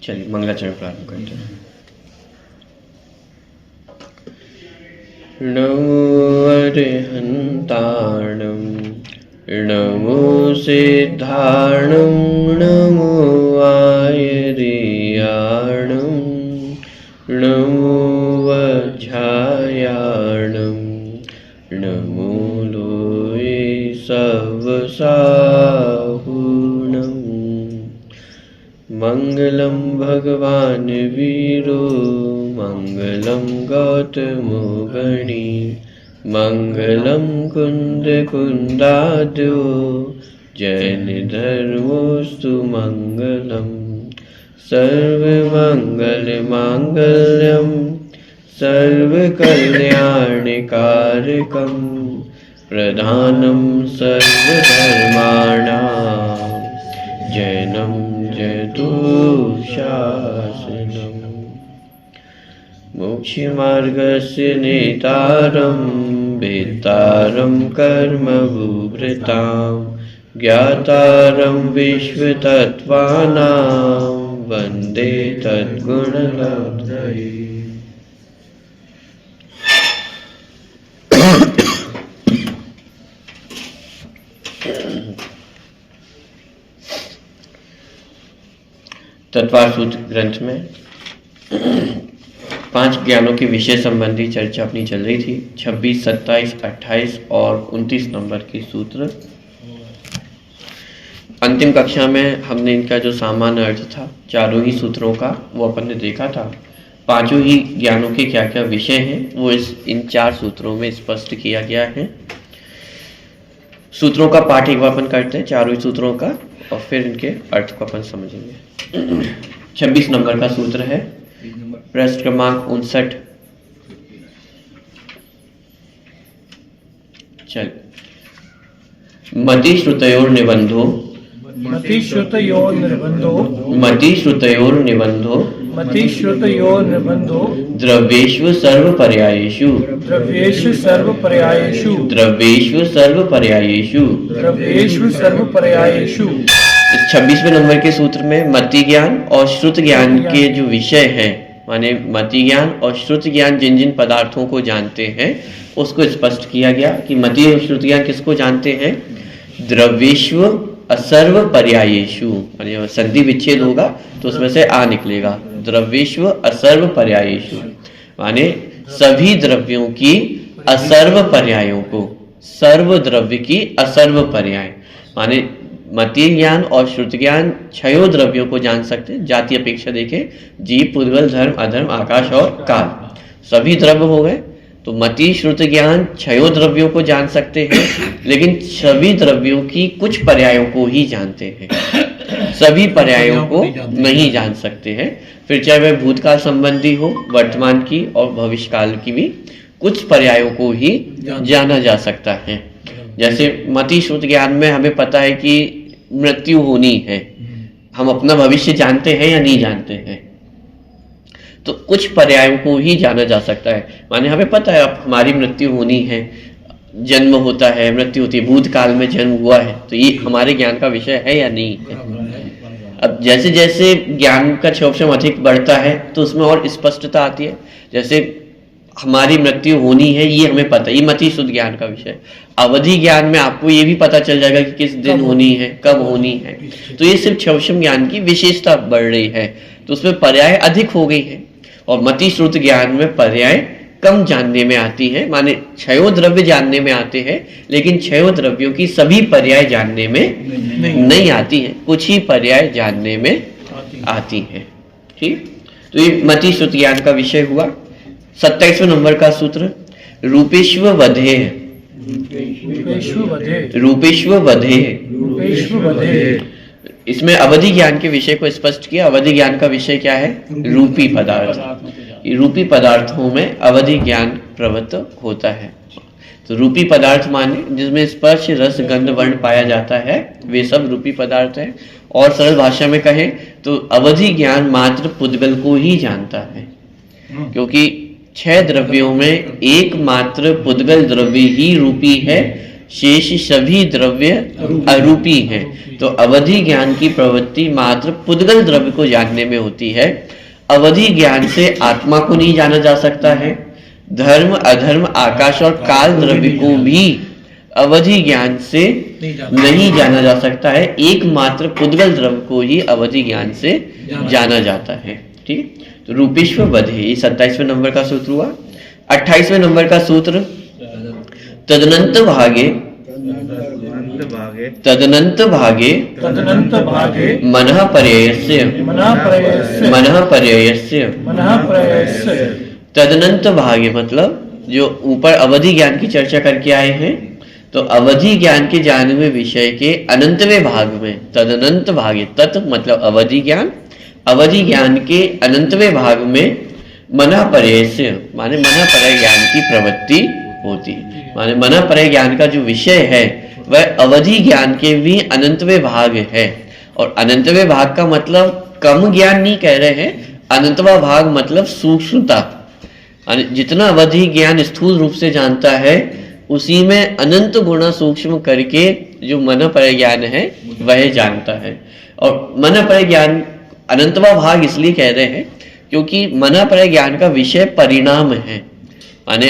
चलिए मंगलाचरण प्रारंभ करते हैं। नमो अरिहन्ताणं नमो सिद्धाणं नमो आयर्याणं नमो वज्रायाणं नमो लोये सवसाहुणम्। मंगलम भगवान वीरो मंगलम गौतमो गणी मंगलम कुंद कुंदाद्यो जैन धर्मोस्तु मंगलम। सर्वमंगल मांगल्यम सर्वकल्याणकारकम प्रधानम सर्वधर्माणां जैनम जयतु शासनम्। मोक्षमार्गस्य नेतारं वेत्तारं कर्मभूभृतां ज्ञातारं विश्वतत्त्वानां वन्दे तद्गुणलब्धये। तत्वार सूत्र ग्रंथ में 5 ज्ञानों के विषय संबंधी चर्चा अपनी चल रही थी। 26, 27, 28 और 29 नंबर के सूत्र। अंतिम कक्षा में हमने इनका जो सामान्य अर्थ था चारों ही सूत्रों का वो अपन ने देखा था। 5 ही ज्ञानों के क्या क्या विषय हैं वो इन 4 सूत्रों में स्पष्ट किया गया है। सूत्रों का पाठ एक बार अपन करते हैं, चारों ही सूत्रों का, और फिर इनके अर्थ को अपन समझेंगे। 26 नंबर का सूत्र है, पृष्ठ क्रमांक 59। चल मति श्रुतयोर निबंधो मति श्रुतयोर निबंधो मति श्रुतयोर निबंधो मति श्रुतयोर निबंधो द्रव्येषु सर्वपर्यायेषु द्रव्येषु सर्वपर्यायेषु द्रव्येषु सर्वपर्यायेषु द्रव्येषु सर्वपर्यायेषु। इस 26वें नंबर के सूत्र में मति ज्ञान और श्रुत ज्ञान के जो विषय हैं, माने मति ज्ञान और श्रुत ज्ञान जिन जिन पदार्थों को जानते हैं उसको स्पष्ट किया गया कि मति और श्रुत ज्ञान किसको जानते हैं? द्रव्येषु असर्व पर्यायेषु, माने संधि विच्छेद होगा तो उसमें से आ निकलेगा। द्रव्येषु असर्व पर्यायेषु माने सभी द्रव्यों की असर्व पर्यायों को, सर्व द्रव्य की असर्व पर्याय, माने मति ज्ञान और श्रुत ज्ञान 6 द्रव्यों को जान सकते हैं। जाति अपेक्षा देखें, जीव, पुद्गल, धर्म, अधर्म, आकाश और काल, सभी द्रव्य हो गए। तो मति श्रुत ज्ञान 6 द्रव्यों को जान सकते हैं, लेकिन सभी द्रव्यों की कुछ पर्यायों को ही जानते हैं, सभी पर्यायों को नहीं जान सकते हैं। फिर चाहे वह भूतकाल संबंधी हो, वर्तमान की और भविष्यकाल की भी कुछ पर्यायों को ही जाना जा सकता है। जैसे मति श्रुत ज्ञान में हमें पता है कि मृत्यु होनी है, हम अपना भविष्य जानते हैं या नहीं जानते हैं, तो कुछ पर्यायों को ही जाना जा सकता है। माने हमें पता है अब हमारी मृत्यु होनी है, जन्म होता है, मृत्यु होती है, भूतकाल में जन्म हुआ है, तो ये हमारे ज्ञान का विषय है या नहीं है। अब जैसे जैसे ज्ञान का क्षेत्रफल अधिक बढ़ता है तो उसमें और स्पष्टता आती है। जैसे हमारी मृत्यु होनी है ये हमें पता है, ये मति शुद्ध ज्ञान का विषय। अवधि ज्ञान में आपको ये भी पता चल जाएगा कि किस दिन होनी है, कब होनी है। तो ये सिर्फ क्षेत्रफल ज्ञान की विशेषता बढ़ रही है, तो उसमें पर्याय अधिक हो गई है। और मति श्रुत ज्ञान में पर्याय कम जानने में आती है, माने 6 द्रव्य जानने में आते हैं, लेकिन 6 द्रव्यों की सभी पर्याय जानने में नहीं आती है, कुछ ही पर्याय जानने में आती है। ठीक, तो ये मति श्रुत ज्ञान का विषय हुआ। 27वें नंबर का सूत्र, रूपेश्व वधे रूपेश्व वधे। इसमें अवधि ज्ञान के विषय को स्पष्ट किया। अवधि ज्ञान का विषय क्या है? रूपी पदार्थ। रूपी पदार्थों में अवधि ज्ञान प्रवृत्त होता है। तो रूपी पदार्थ माने जिसमें स्पर्श, रस, गंध, वर्ण पाया जाता है, वे सब रूपी पदार्थ है। और सरल भाषा में कहें तो अवधि ज्ञान मात्र पुद्गल को ही जानता है, क्योंकि 6 द्रव्यों में एकमात्र पुद्गल द्रव्य ही रूपी है, शेष सभी द्रव्य अरूपी हैं। तो अवधि ज्ञान की प्रवृत्ति मात्र पुद्गल द्रव्य को जानने में होती है। अवधि ज्ञान से आत्मा को नहीं जाना जा सकता है। धर्म, अधर्म, आकाश और काल द्रव्य को भी अवधि ज्ञान से नहीं जाना जा सकता है। एकमात्र पुद्गल द्रव्य को ही अवधि ज्ञान से जाना जाता है। ठीक, तो रूपेश्वर वधे, ये 27वें नंबर का सूत्र हुआ। 28वें नंबर का सूत्र, तदनंत भागे तदनंत भागे मनः पर्ययस्य तदनंत भागे मतलब जो ऊपर अवधि ज्ञान की चर्चा करके आए हैं, तो अवधि ज्ञान के जानवे विषय के अनंतवें भाग में, तदनंत भागे, तत् मतलब अवधि ज्ञान, अवधि ज्ञान के अनंतवें भाग में मनः पर्ययस्य माने मनः पर्यय ज्ञान की प्रवृत्ति होती है। माने मनः पर्यय ज्ञान का जो विषय है वह अवधि ज्ञान के भी अनंतवें भाग है। और अनंतवें भाग का मतलब कम ज्ञान नहीं कह रहे हैं, अनंतवा भाग मतलब सूक्ष्मता। जितना अवधि ज्ञान स्थूल रूप से जानता है, उसी में अनंत गुणा सूक्ष्म करके जो मनः पर्यय ज्ञान है वह जानता है। और मनः पर्यय ज्ञान अनंतवा भाग इसलिए कह रहे हैं क्योंकि मनः पर्यय ज्ञान का विषय परिणाम है। माने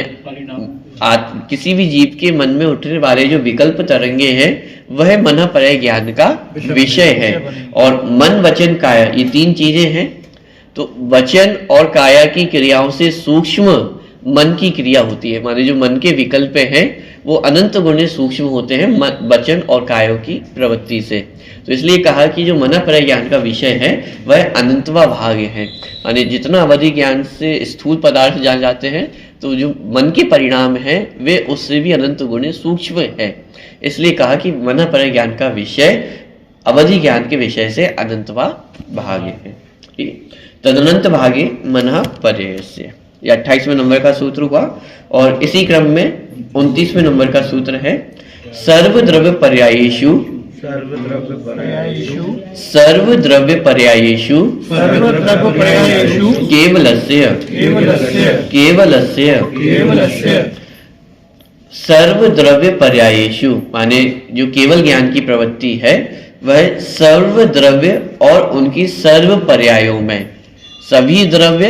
किसी भी जीव के मन में उठने वाले जो विकल्प तरंगे हैं वह मनः पर्यय ज्ञान का विषय है। और मन, वचन, काया, ये तीन चीजें हैं। तो वचन और काया की क्रियाओं से सूक्ष्म मन की क्रिया होती है। माने जो मन के विकल्प हैं वो अनंत गुणे सूक्ष्म होते हैं वचन और कायों की प्रवृत्ति से। तो इसलिए कहा कि जो मनः पर्यय ज्ञान का विषय है वह अनंतवा भाग है। माने जितना अवधि ज्ञान से स्थूल पदार्थ जान जाते हैं, तो जो मन के परिणाम है वे उससे भी अनंत गुणे सूक्ष्म है। इसलिए कहा कि मनः पर्यय ज्ञान का विषय अवधि ज्ञान के विषय से अनंतवा भाग है। तदनंत भागे मनः पर्ययस्य, ये 28वें नंबर का सूत्र हुआ। और इसी क्रम में 29वें नंबर का सूत्र है, सर्वद्रव्य पर्यायेषु केवलस्य सर्वद्रव्य पर्यायेषु माने जो केवल ज्ञान की प्रवृत्ति है वह सर्वद्रव्य और उनकी सर्व पर्यायों में, सभी द्रव्य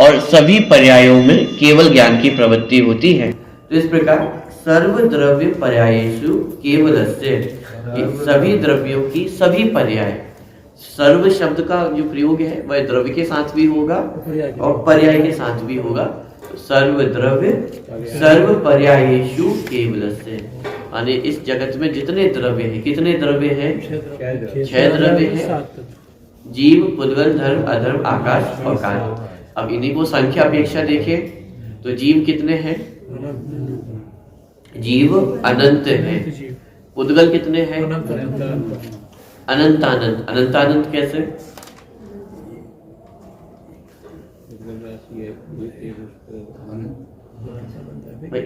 और सभी पर्यायों में केवल ज्ञान की प्रवृत्ति होती है। तो इस प्रकार सर्वद्रव्य पर्यायेषु केवलस्य, सभी द्रव्यों की सभी पर्याय, सर्व शब्द का जो प्रयोग है वह द्रव्य के साथ भी होगा और पर्याय के साथ भी होगा। तो सर्वद्रव्य सर्व पर्यायेषु केवलस्य माने इस जगत में जितने द्रव्य हैं, कितने द्रव्य हैं? 6 द्रव्य हैं, जीव, पुद्गल, धर्म, अधर्म, आकाश और काल। अब इन्हीं को संख्या अपेक्षा देखें तो जीव कितने हैं? जीव अनंत है। पुद्गल कितने हैं? अनंतानंत। अनंतानंत कैसे?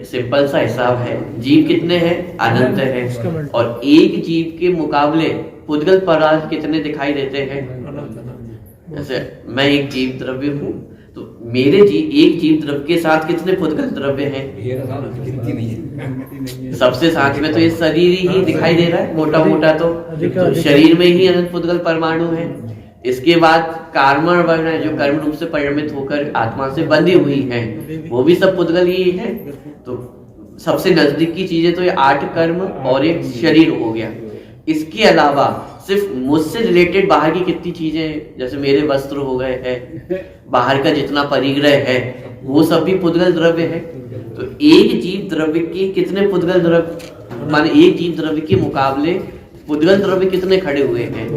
सिंपल सा हिसाब है, जीव कितने हैं? अनंत है। और एक जीव के मुकाबले पुद्गल पदार्थ कितने दिखाई देते हैं? जैसे मैं एक जीव द्रव्य हूँ, तो मेरे एक जीव द्रव्य के साथ कितने पुद्गल द्रव्य हैं? सबसे साथ में तो ये शरीर ही दिखाई दे रहा है, मोटा मोटा तो शरीर में ही अनंत पुद्गल परमाणु है। इसके बाद कार्मण वर्ण है, जो कर्म रूप से परिणमित होकर आत्मा से बंधी हुई है, वो भी सब पुद्गल ही है। तो सबसे नजदीक की चीजें तो ये 8 कर्म और एक शरीर हो गया। इसके अलावा सिर्फ मुझसे रिलेटेड बाहर की कितनी चीजें, जैसे मेरे वस्त्र हो गए हैं, बाहर का जितना परिग्रह है वो सब भी पुद्गल द्रव्य है। तो एक जीव द्रव्य के कितने पुद्गल द्रव्य, माने एक जीव द्रव्य के मुकाबले पुद्गल द्रव्य कितने खड़े हुए हैं?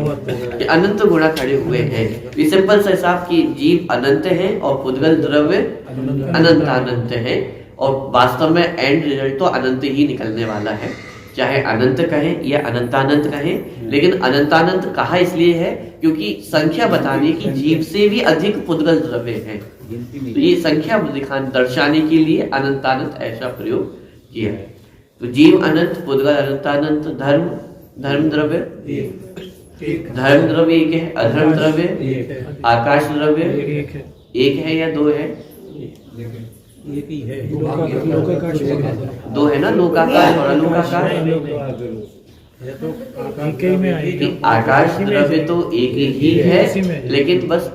अनंत गुणा खड़े हुए हैं। ये सिंपल सा हिसाब कि जीव अनंत है और पुद्गल द्रव्य अनंत है। और वास्तव में एंड रिजल्ट तो अनंत ही निकलने वाला है, चाहे अनंत कहें या अनंतानंत कहें। लेकिन अनंतानंत कहा इसलिए है क्योंकि संख्या बताने की जीव से भी अधिक पुद्गल द्रव्य है। तो ये संख्या दर्शाने के लिए अनंतानंत ऐसा प्रयोग किया है। तो जीव अनंत, पुद्गल अनंतानंत, धर्म द्रव्य एक है, अधर्म द्रव्य, आकाश द्रव्य एक है या 2 है? एक ही है। दो है ना, लोकाकाश और अलोकाकाश। ये तो एक ही में आएगी। कि आकाश द्रव्य तो एक ही है, लेकिन बस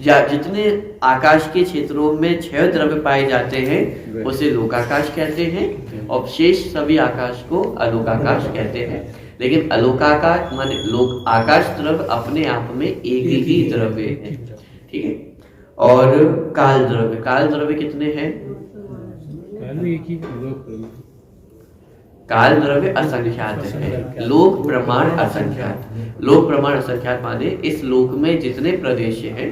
जितने आकाश के क्षेत्रों में 6 द्रव्य पाए जाते हैं उसे लोकाकाश कहते हैं, और शेष सभी आकाश को अलोकाकाश कहते हैं। लेकिन अलोकाकाश माने लोक आकाश द्रव्य अपने आप में एक ही द्रव्य है, ठीक है। और काल द्रव्य कितने हैं? एक ही। काल द्रव्य असंख्यात है, लोक प्रमाण असंख्यात। लोक प्रमाण असंख्यात माने इस लोक में जितने प्रदेश हैं,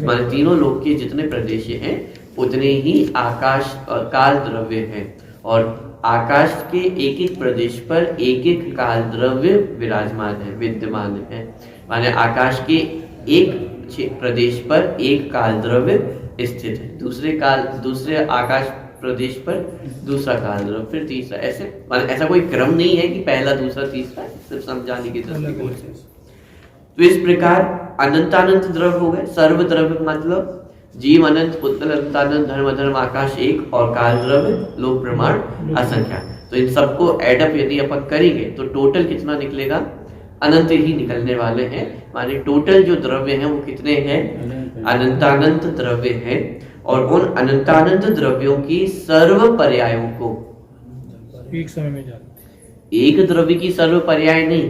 माने तीनों लोक के जितने प्रदेश हैं उतने ही आकाश और काल द्रव्य हैं, और आकाश के एक एक प्रदेश पर एक एक काल द्रव्य विराजमान है, विद्यमान है। माने आकाश के एक प्रदेश पर एक काल द्रव्य स्थित है, दूसरे आकाश प्रदेश पर दूसरा काल द्रव्य, फिर तीसरा, ऐसा कोई क्रम नहीं है कि पहला दूसरा तीसरा, सिर्फ समझाने की दृष्टिकोण से। तो इस प्रकार अनंतानंत द्रव्य हो गए। सर्व द्रव्य मतलब जीव अनंत, पुत्र अनंतानंत, धर्म अधर्म, आकाश एक, और काल द्रव्य लोक प्रमाण असंख्यात। तो इन सबको एडअप यदि अपन करेंगे तो टोटल कितना निकलेगा? अनंत ही निकलने वाले हैं। माने टोटल जो द्रव्य हैं वो कितने हैं? अनंतानंत द्रव्य हैं। और उन अनंतानंत द्रव्यों की सर्व पर्यायों को एक समय में जाते। एक द्रव्य की सर्व पर्याय नहीं,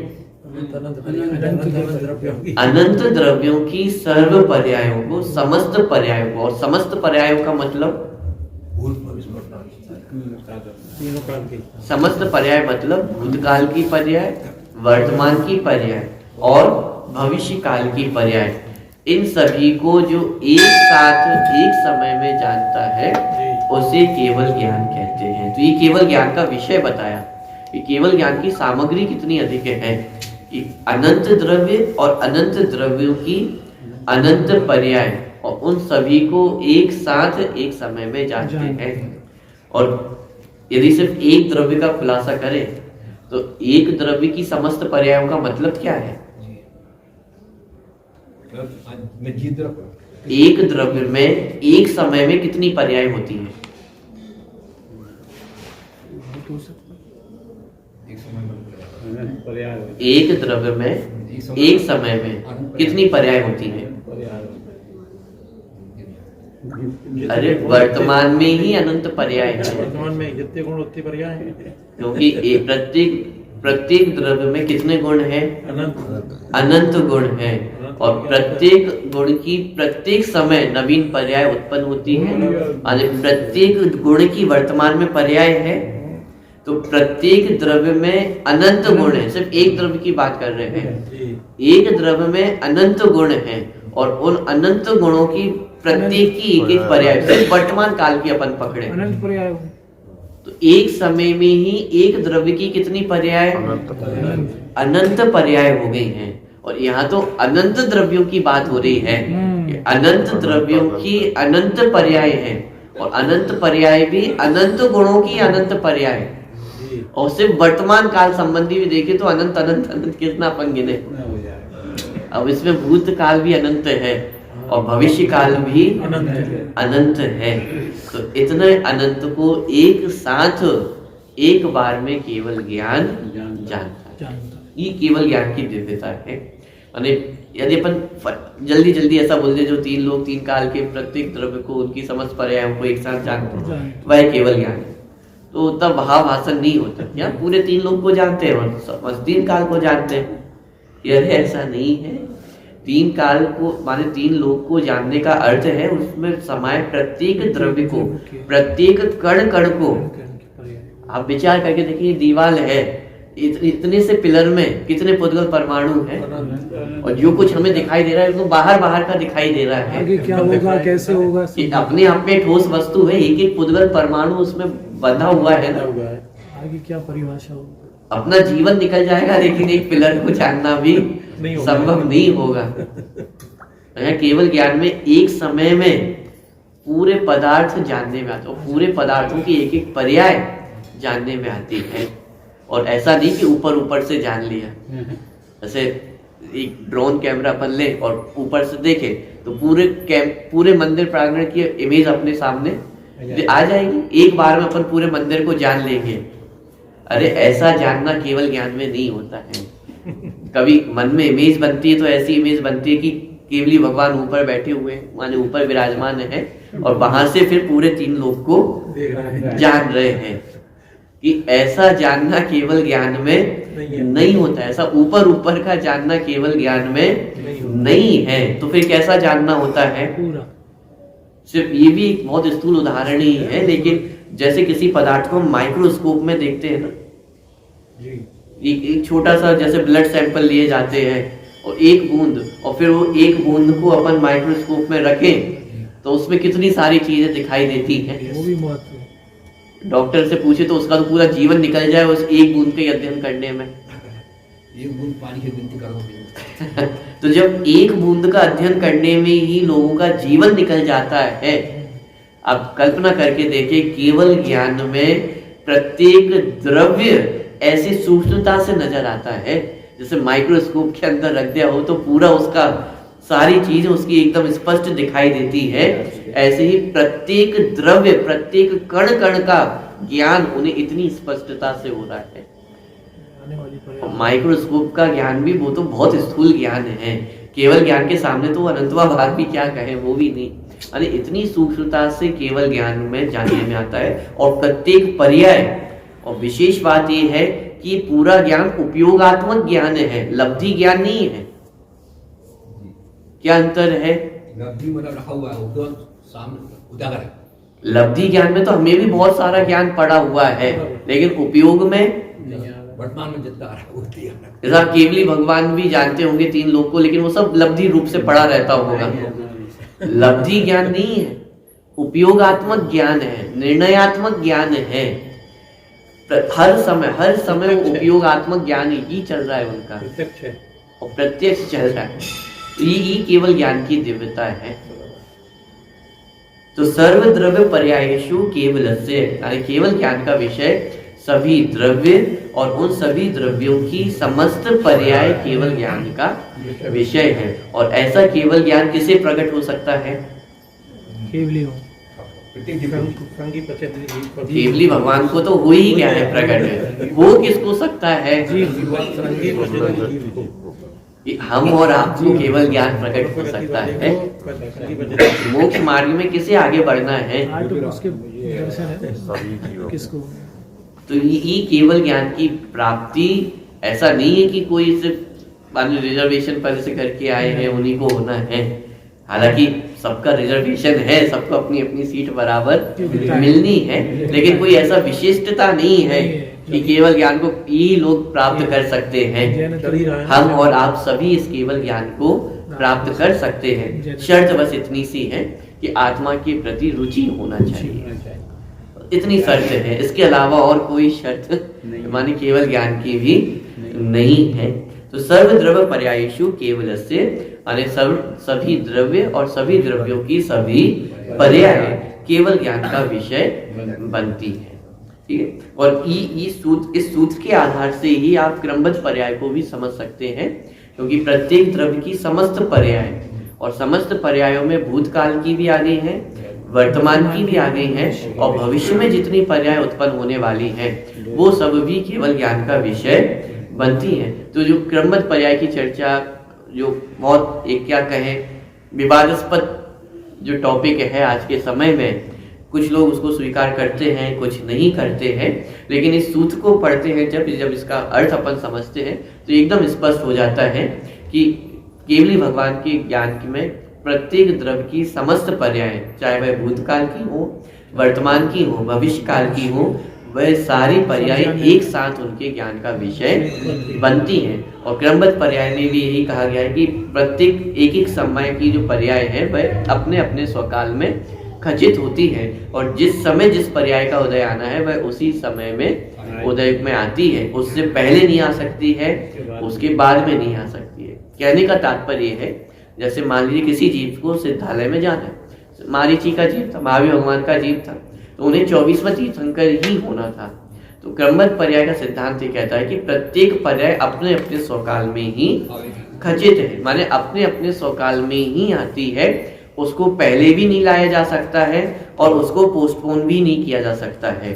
अनंत द्रव्यों की सर्व पर्यायों को, समस्त पर्यायों को। और समस्त पर्यायों का मतलब समस्त पर्याय मतलब भूतकाल की पर्याय, वर्तमान की पर्याय और भविष्य काल की पर्याय। इन सभी को जो एक साथ एक समय में जानता है उसे केवल ज्ञान कहते हैं। तो ये केवल ज्ञान का विषय बताया कि केवल ज्ञान की सामग्री कितनी अधिक है कि अनंत द्रव्य और अनंत द्रव्यों की अनंत पर्याय, और उन सभी को एक साथ एक समय में जानते हैं। और यदि सिर्फ एक द्रव्य का खुलासा करें तो एक द्रव्य की समस्त पर्यायों का मतलब क्या है? एक द्रव्य में एक समय में कितनी पर्याय होती है? एक द्रव्य में एक समय में कितनी पर्याय होती है? अरे वर्तमान में ही अनंत पर्याय है। वर्तमान में जितने गुण उतने पर्याय हैं, क्योंकि प्रत्येक द्रव्य में कितने गुण हैं? अनंत गुण हैं। और प्रत्येक गुण की प्रत्येक समय नवीन पर्याय उत्पन्न होती है। प्रत्येक गुण की वर्तमान में पर्याय है, तो प्रत्येक द्रव्य में अनंत गुण है। सिर्फ एक द्रव्य की बात कर रहे हैं, एक द्रव्य में अनंत गुण है, और उन अनंत गुणों की प्रत्येक की एक एक पर्याय, सिर्फ वर्तमान काल की अपन पकड़े अनंत पर्याय। तो एक समय में ही एक द्रव्य की कितनी पर्याय? अनंत पर्याय हो गई हैं। और यहाँ तो अनंत द्रव्यों की बात हो रही है, अनंत द्रव्यों की अनंत पर्याय है, और अनंत पर्याय भी अनंत गुणों की अनंत पर्याय। और सिर्फ वर्तमान काल संबंधी भी देखे तो अनंत अनंत अनंत कितना अपन गिने। अब इसमें भूत काल भी अनंत है और भविष्य काल भी अनंत है। तो इतने अनंत को एक साथ एक बार में केवल ज्ञान जानता है। ये केवल ज्ञान की दिव्यता है। माने यदि अपन जल्दी जल्दी ऐसा बोल दे जो तीन लोग तीन काल के प्रत्येक द्रव्य को उनकी समस्त पर्यायों को एक साथ जानते हैं, वह केवल ज्ञान है। तो तब भाव भाषण नहीं होता, या पूरे तीन लोग को जानते हैं और तीन काल को जानते हैं। यदि ऐसा नहीं है, तीन काल को माने तीन लोग को जानने का अर्थ है उसमें समाये प्रत्येक द्रव्य को, प्रत्येक कण कण को। आप विचार करके देखिए, दीवार है, इतने से पिलर में कितने पुद्गल परमाणु हैं, और जो कुछ हमें दिखाई दे रहा है वो बाहर बाहर का दिखाई दे रहा है। आगे क्या होगा, कैसे होगा, अपने आप में ठोस वस्तु है, एक एक पुद्गल परमाणु उसमें बंधा हुआ है ना। आगे क्या परिभाषा होगी? अपना जीवन निकल जाएगा, लेकिन एक पिलर को जानना भी संभव नहीं होगा। केवल ज्ञान में एक समय में पूरे पदार्थ जानने में आते, और पूरे पदार्थों की एक एक पर्याय जानने में आती है। और ऐसा नहीं कि ऊपर ऊपर से जान लिया, जैसे एक ड्रोन कैमरा अपन ले और ऊपर से देखे तो पूरे मंदिर प्रांगण की इमेज अपने सामने आ जाएगी। एक बार में अपन पूरे मंदिर को जान लेंगे। अरे ऐसा जानना केवल ज्ञान में नहीं होता है। कभी मन में इमेज बनती है तो ऐसी इमेज बनती है कि केवली भगवान ऊपर बैठे हुए हैं, माने ऊपर विराजमान है और वहां से फिर पूरे 3 लोग को जान रहे हैं। कि ऐसा जानना केवल ज्ञान में नहीं होता है। ऐसा ऊपर ऊपर का जानना केवल ज्ञान में नहीं है। तो फिर कैसा जानना होता है? पूरा। सिर्फ ये भी एक बहुत स्थूल उदाहरण ही है, लेकिन जैसे किसी पदार्थ को माइक्रोस्कोप में देखते हैं ना, एक छोटा सा जैसे ब्लड सैंपल लिए जाते हैं और एक बूंद, और फिर वो एक बूंद को अपन माइक्रोस्कोप में रखें तो उसमें कितनी सारी चीजें दिखाई देती हैं। वो भी महत्व है। डॉक्टर से पूछे तो उसका तो पूरा जीवन निकल जाए उस एक बूंद के अध्ययन करने में। एक बूंद पानी की गिनती करो। तो जब एक बूंद का अध्ययन करने में ही लोगों का जीवन निकल जाता है, आप कल्पना करके देखें केवल ज्ञान में प्रत्येक द्रव्य ऐसी सूक्ष्मता से नजर आता है जैसे माइक्रोस्कोप के अंदर रख दिया हो तो पूरा उसका सारी चीजें उसकी एकदम स्पष्ट दिखाई देती है। ऐसे ही प्रत्येक द्रव्य, प्रत्येक कण कण का ज्ञान उन्हें इतनी स्पष्टता से हो रहा है। आने वाली और पर्याय। माइक्रोस्कोप का ज्ञान भी वो तो बहुत स्थूल ज्ञान है। केवल ज्ञान के सामने तो अनंतवा भाग भी क्या कहें, वो भी नहीं। अरे इतनी सूक्ष्मता से केवल ज्ञान में जानने में आता है। और प्रत्येक पर्याय, और विशेष बात यह है कि पूरा ज्ञान उपयोगात्मक ज्ञान है, लब्धि ज्ञान नहीं है। क्या अंतर है? लब्धि मतलब रखा हुआ है, उपयोग सामने उजागर है। लब्धि ज्ञान में तो हमें भी बहुत सारा ज्ञान पड़ा हुआ है, लेकिन उपयोग में वर्तमान में जितना आ रहा है वो दिया। जैसा आप केवली भगवान भी जानते होंगे 3 लोग को, लेकिन वो सब लब्धि रूप से पड़ा रहता होगा। लब्धि ज्ञान नहीं है, उपयोगात्मक ज्ञान है, निर्णयात्मक ज्ञान है। हर समय वो उपयोगात्मक ज्ञान ही चल रहा है उनका, प्रत्यक्ष है। और प्रत्यक्ष चल रहा है। ये केवल ज्ञान की दिव्यता है। तो सर्व द्रव्य पर्यायेषु केवलस्य, यानी केवल ज्ञान का विषय सभी द्रव्य और उन सभी द्रव्यों की समस्त पर्याय केवल ज्ञान का विषय है। और ऐसा केवल ज्ञान किसे प्रकट हो सकता है? केवली हो। संगी प्रत्यक्ष केवली भगवान को तो हो ही गया है प्रकट। वो किसको सकता है? संगी प्रत्यक्ष हम और आपको केवल ज्ञान प्रकट हो सकता है। मोक्ष मार्ग में किसे आगे बढ़ना है? आज तो उसके दर्शन है किसको? तो ये केवल ज्ञान की प्राप्ति ऐसा नहीं है कि कोई सिर्फ रिजर्वेशन पर से करके आए हैं उन्हीं को होना है। हालांकि सबका रिजर्वेशन है, सबको अपनी अपनी सीट बराबर मिलनी है, लेकिन कोई ऐसा विशिष्टता नहीं है कि केवल ज्ञान को ये लोग प्राप्त कर सकते हैं। हम और आप सभी इस केवल ज्ञान को प्राप्त कर सकते हैं। शर्त बस इतनी सी है कि आत्मा के प्रति रुचि होना चाहिए, इतनी शर्त है। इसके अलावा और कोई शर्त माने केवल ज्ञान की भी नहीं है। तो सर्व द्रव्य पर्यायेषु केवलस्य, यानी सभी द्रव्य और सभी द्रव्यों की सभी पर्याय केवल ज्ञान का विषय बनती है। ठीक है। और इस सूत्र के आधार से ही आप क्रमबद्ध पर्याय को भी समझ सकते हैं, क्योंकि प्रत्येक द्रव्य की समस्त पर्याय, और समस्त पर्यायों में भूतकाल की भी आ गई है, वर्तमान की भी आ गई है, और भविष्य में जितनी पर्याय उत्पन्न होने वाली हैं वो सब भी केवल ज्ञान का विषय बनती है। तो जो क्रमबद्ध पर्याय की चर्चा, जो बहुत एक क्या कहें विवादास्पद जो टॉपिक है आज के समय में, कुछ लोग उसको स्वीकार करते हैं, कुछ नहीं करते हैं, लेकिन इस सूत्र को पढ़ते हैं जब इसका अर्थ अपन समझते हैं तो एकदम स्पष्ट हो जाता है कि केवली भगवान के ज्ञान में प्रत्येक द्रव्य की समस्त पर्याय, चाहे वह भूतकाल की हो, वर्तमान की हो, भविष्य काल की हो, वह सारी पर्याय एक साथ उनके ज्ञान का विषय बनती हैं। और क्रमबद्ध पर्याय में भी यही कहा गया है कि प्रत्येक एक समय की जो पर्याय है वह अपने अपने स्वकाल में खचित होती है, और जिस समय जिस पर्याय का उदय आना है वह उसी समय में उदय में आती है। उससे पहले नहीं आ सकती है, उसके बाद में नहीं आ सकती है। कहने का तात्पर्य है, जैसे मान लीजिए किसी जीव को सिद्धालय में जाना है, मारीची का जीव था, महावीर भगवान का जीव था, तो उन्हें 24वां तीर्थंकर ही होना था। तो क्रमबद्ध पर्याय का सिद्धांत ये कहता है कि प्रत्येक पर्याय अपने अपने स्वकाल में ही खचित है, माने अपने अपने स्वकाल में ही आती है, उसको पहले भी नहीं लाया जा सकता है और उसको पोस्टपोन भी नहीं किया जा सकता है।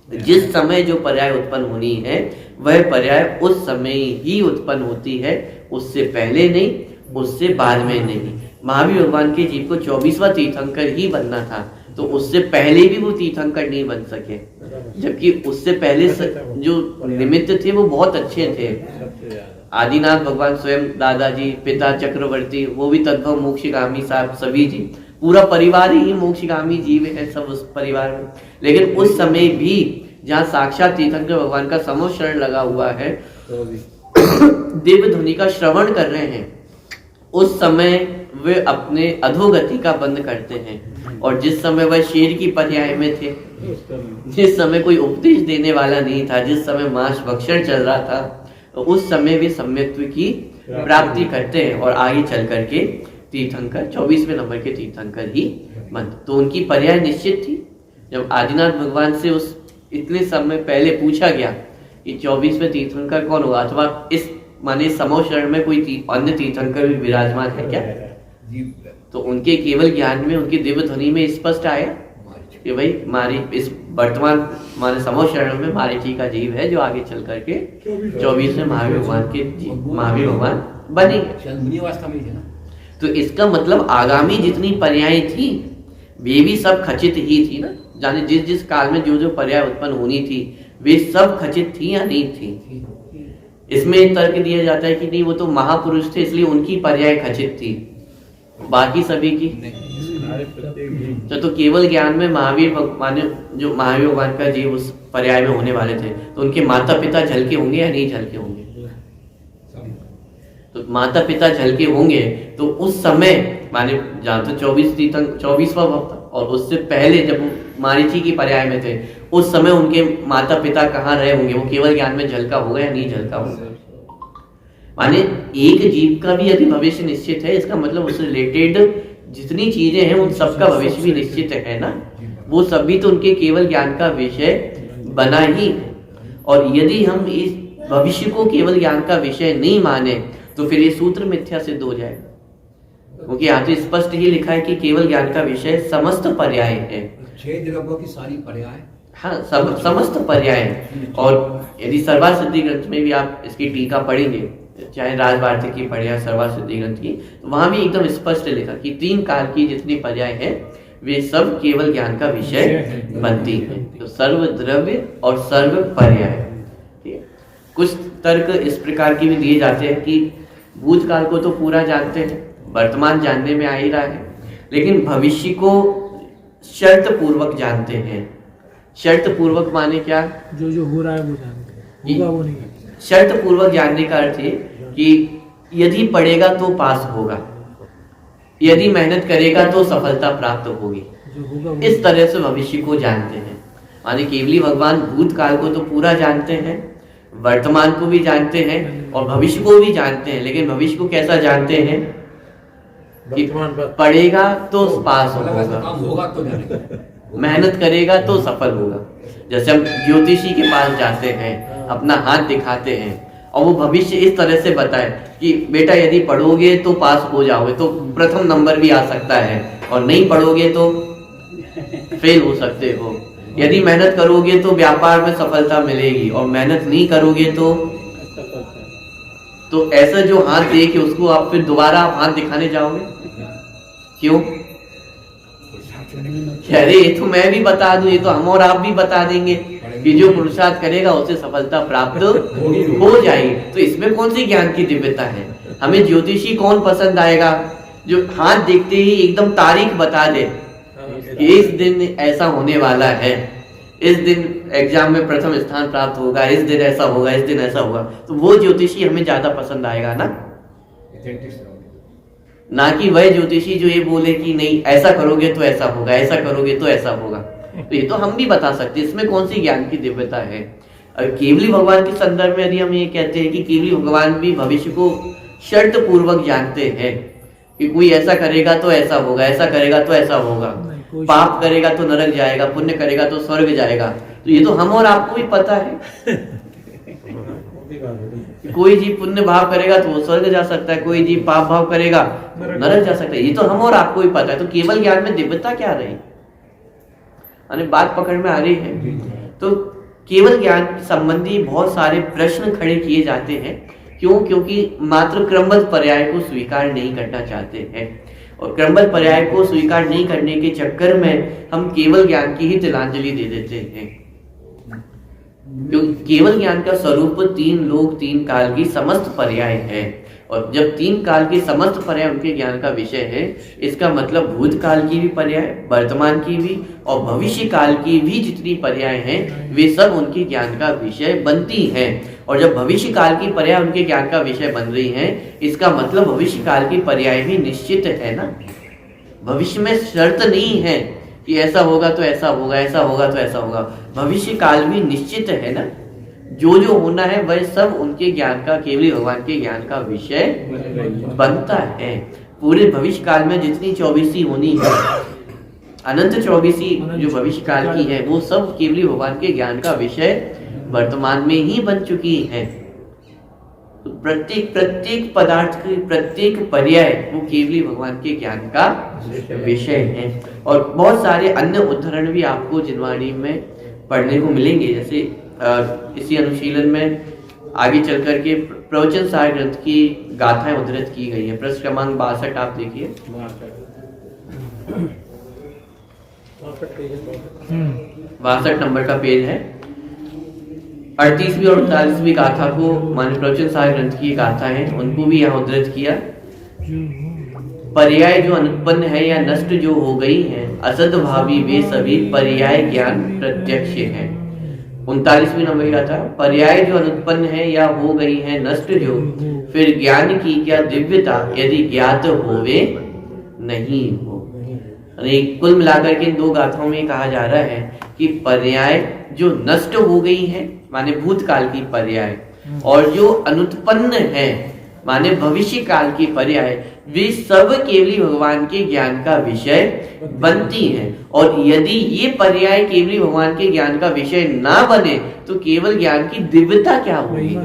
जिस समय जो पर्याय उत्पन्न होनी है वह पर्याय उस समय ही उत्पन्न होती है, उससे पहले नहीं, उससे बाद में नहीं। महावीर भगवान के जीव को 24वां तीर्थंकर ही बनना था, तो उससे पहले भी वो तीर्थंकर नहीं बन सके, जबकि उससे पहले जो निमित्त थे वो बहुत अच्छे थे। आदिनाथ भगवान स्वयं, दादाजी, पिता चक्रवर्ती, वो भी तद्भव मोक्षगामी साहब, सभी जी, पूरा परिवार ही मोक्षगामी जीव है सब उस परिवार में। लेकिन उस समय भी जहाँ साक्षात तीर्थंकर भगवान का समो शरण लगा हुआ है, दिव्य ध्वनि का श्रवण कर रहे हैं, उस समय वे अपने अधोगति का बंद करते हैं। और जिस समय वह शेर की पर्याय में थे, जिस समय कोई उपदेश देने वाला नहीं था, जिस समय मांस भक्षण चल रहा था, तो उस समय वे सम्यक्त्व की प्राप्ति करते हैं और आगे चल करके तीर्थंकर 24वें नंबर के तीर्थंकर ही बनते। तो उनकी पर्याय निश्चित थी। जब आदिनाथ भगवान से उस इतने समय पहले पूछा गया कि 24वें तीर्थंकर कौन होगा, अथवा इस माने समो शरण में कोई अन्य तीर्थंकर भी विराजमान है क्या, तो उनके केवल ज्ञान में, उनकी दिव्य ध्वनि में स्पष्ट आया कि भाई मारी इस वर्तमान माने समो शरण में मारीची का जीव है जो आगे चल करके 24वें महावीर भगवान के महावीर भगवान बनेंगे। तो इसका मतलब आगामी जितनी पर्याय थी वे भी सब खचित ही थी ना, जाने जिस जिस काल में जो जो पर्याय उत्पन्न होनी थी वे सब खचित थी या नहीं थी। इसमें एक तर्क दिया जाता है कि नहीं, वो तो महापुरुष थे इसलिए उनकी पर्याय खचित थी, बाकी सभी की तो केवल ज्ञान में महावीर भगवान, जो महावीर भगवान का जीव उस पर्याय में होने वाले थे, तो उनके माता पिता झलके होंगे या नहीं झलके होंगे। तो माता पिता झलके होंगे तो उस समय माने जहाँ तो 24वां वक्त, और उससे पहले जब मारीची की पर्याय में थे उस समय उनके माता पिता कहाँ रहे होंगे, वो केवल ज्ञान में झलका होगा या नहीं झलका होगा। माने एक जीव का भी यदि भविष्य निश्चित है, इसका मतलब उससे रिलेटेड जितनी चीजें हैं उन सबका भविष्य भी निश्चित है ना, वो सभी तो उनके केवल ज्ञान का विषय बना ही। और यदि हम इस भविष्य को केवल ज्ञान का विषय नहीं माने तो फिर ये सूत्र मिथ्या सिद्ध हो जाएगा, क्योंकि यहाँ तो स्पष्ट ही लिखा है कि केवल ज्ञान का विषय समस्त पर्याय है। 6 द्रव्यों की सारी पर्याय, हाँ, सब समस्त पर्याय है। और यदि सर्वासिद्धि ग्रंथ में भी आप इसकी टीका पढ़ेंगे, चाहे राजवार्तिक की पढ़े या सर्वासिद्धि ग्रंथ की, तो वहां भी एकदम स्पष्ट लिखा कि 3 काल की जितनी पर्याय है वे सब केवल ज्ञान का विषय बनती है। तो सर्व द्रव्य और सर्व पर्याय। कुछ तर्क इस प्रकार के भी दिए जाते हैं कि भूतकाल को तो पूरा जानते हैं, वर्तमान जानने में आ ही रहा है, लेकिन भविष्य को शर्त पूर्वक जानते हैं। शर्त पूर्वक माने क्या, जो जो हो रहा है वो जानते हैं, होगा वो नहीं। शर्त पूर्वक जानने का अर्थ है कि यदि पढ़ेगा तो पास होगा, यदि मेहनत करेगा तो सफलता प्राप्त होगी, इस तरह से भविष्य को जानते हैं। माने केवली भगवान भूतकाल को तो पूरा जानते हैं, वर्तमान को भी जानते हैं और भविष्य को भी जानते हैं। लेकिन भविष्य को कैसा जानते हैं कि पढ़ेगा तो पास होगा, मेहनत करेगा तो सफल होगा। जैसे हम ज्योतिषी के पास जाते हैं, अपना हाथ दिखाते हैं और वो भविष्य इस तरह से बताए कि बेटा यदि पढ़ोगे तो पास हो जाओगे, तो प्रथम नंबर भी आ सकता है, और नहीं पढ़ोगे तो फेल हो सकते हो। यदि मेहनत करोगे तो व्यापार में सफलता मिलेगी, और मेहनत नहीं करोगे तो ऐसा जो हाथ दे के उसको आप फिर दोबारा हाथ दिखाने जाओगे, क्यों? अरे ये तो मैं भी बता दूं, ये तो हम और आप भी बता देंगे कि जो पुरुषार्थ करेगा उसे सफलता प्राप्त हो जाएगी। तो इसमें कौन सी ज्ञान की दिव्यता है? हमें ज्योतिषी कौन पसंद आएगा? जो हाथ देखते ही एकदम तारीख बता दे कि इस दिन ऐसा होने वाला है, इस दिन एग्जाम में प्रथम स्थान प्राप्त होगा, इस दिन ऐसा होगा, इस दिन ऐसा होगा, तो वो ज्योतिषी हमें ज्यादा पसंद आएगा ना कि वह ज्योतिषी जो ये बोले कि नहीं ऐसा करोगे तो ऐसा होगा, ऐसा करोगे तो ऐसा होगा। तो ये तो हम भी बता सकते हैं, इसमें कौन सी ज्ञान की दिव्यता है? केवली भगवान के संदर्भ में यदि हम ये कहते हैं कि केवली भगवान भी भविष्य को शर्त पूर्वक जानते हैं कि कोई ऐसा करेगा तो ऐसा होगा, ऐसा करेगा तो ऐसा होगा, पाप करेगा तो नरक जाएगा, पुण्य करेगा तो स्वर्ग जाएगा, तो ये तो हम और आपको भी पता है। कोई जीव पुण्य भाव करेगा तो वो स्वर्ग जा सकता है, कोई जीव पाप भाव करेगा नरक जा सकता है। ये तो हम और आपको भी पता है। तो केवल ज्ञान में दिव्यता क्या रही? यानी बात पकड़ में आ रही है। तो केवल ज्ञान संबंधी बहुत सारे प्रश्न खड़े किए जाते हैं। क्यों? क्योंकि मात्र क्रमबद्ध पर्याय को स्वीकार नहीं करना चाहते हैं, और क्रमबद्ध पर्याय को स्वीकार नहीं करने के चक्कर में हम केवल ज्ञान की ही तिलांजलि दे देते हैं। क्योंकि केवल ज्ञान का स्वरूप तीन लोक तीन काल की समस्त पर्याय है, और जब तीन काल के समस्त पर्याय उनके ज्ञान का विषय है, इसका मतलब भूतकाल की भी पर्याय, वर्तमान की भी और भविष्य काल की भी जितनी पर्याय हैं वे सब उनके ज्ञान का विषय बनती हैं। और जब भविष्य काल की पर्याय उनके ज्ञान का विषय बन रही हैं, इसका मतलब भविष्य काल की पर्याय भी निश्चित है ना। भविष्य में शर्त नहीं है कि ऐसा होगा तो ऐसा होगा, ऐसा होगा तो ऐसा होगा। भविष्य काल भी निश्चित है ना। जो जो होना है वह सब उनके ज्ञान का, केवल भगवान के ज्ञान का विषय बनता है। पूरे भविष्य काल में जितनी 24 होनी है, अनंत 24 जो भविष्य काल की है, वो सब केवल भगवान के ज्ञान का विषय वर्तमान में ही बन चुकी है। तो प्रत्येक पदार्थ की प्रत्येक पर्याय वो केवल भगवान के ज्ञान का विषय है। और बहुत सारे अन्य उदाहरण भी आपको जिनवाणी में पढ़ने को मिलेंगे। जैसे इसी अनुशीलन में आगे चल करके प्रवचन सार ग्रंथ की गाथाएं उद्धृत की गई है। पृष्ठ क्रमांक 62 आप देखिए। 62 नंबर का पेज है। 38वीं और 39वीं गाथा को माने प्रवचन सार ग्रंथ की गाथा है, उनको भी यहाँ उद्धृत किया। पर्याय जो अनुत्पन्न है या नष्ट जो हो गई है, असद भावी वे सभी पर्याय ज्ञान प्रत्यक्ष है। 39वीं नंबर का था, पर्याय जो अनुत्पन्न है या हो गई है नष्ट जो, फिर ज्ञान की क्या दिव्यता यदि ज्ञात होवे नहीं हो। कुल मिलाकर के इन दो गाथाओं में कहा जा रहा है कि पर्याय जो नष्ट हो गई है माने भूतकाल की पर्याय, और जो अनुत्पन्न है माने भविष्य काल की पर्याय, वे सब केवली भगवान के ज्ञान का विषय बनती हैं। और यदि ये पर्याय केवली भगवान के ज्ञान का विषय ना बने तो केवल ज्ञान की दिव्यता क्या होगी?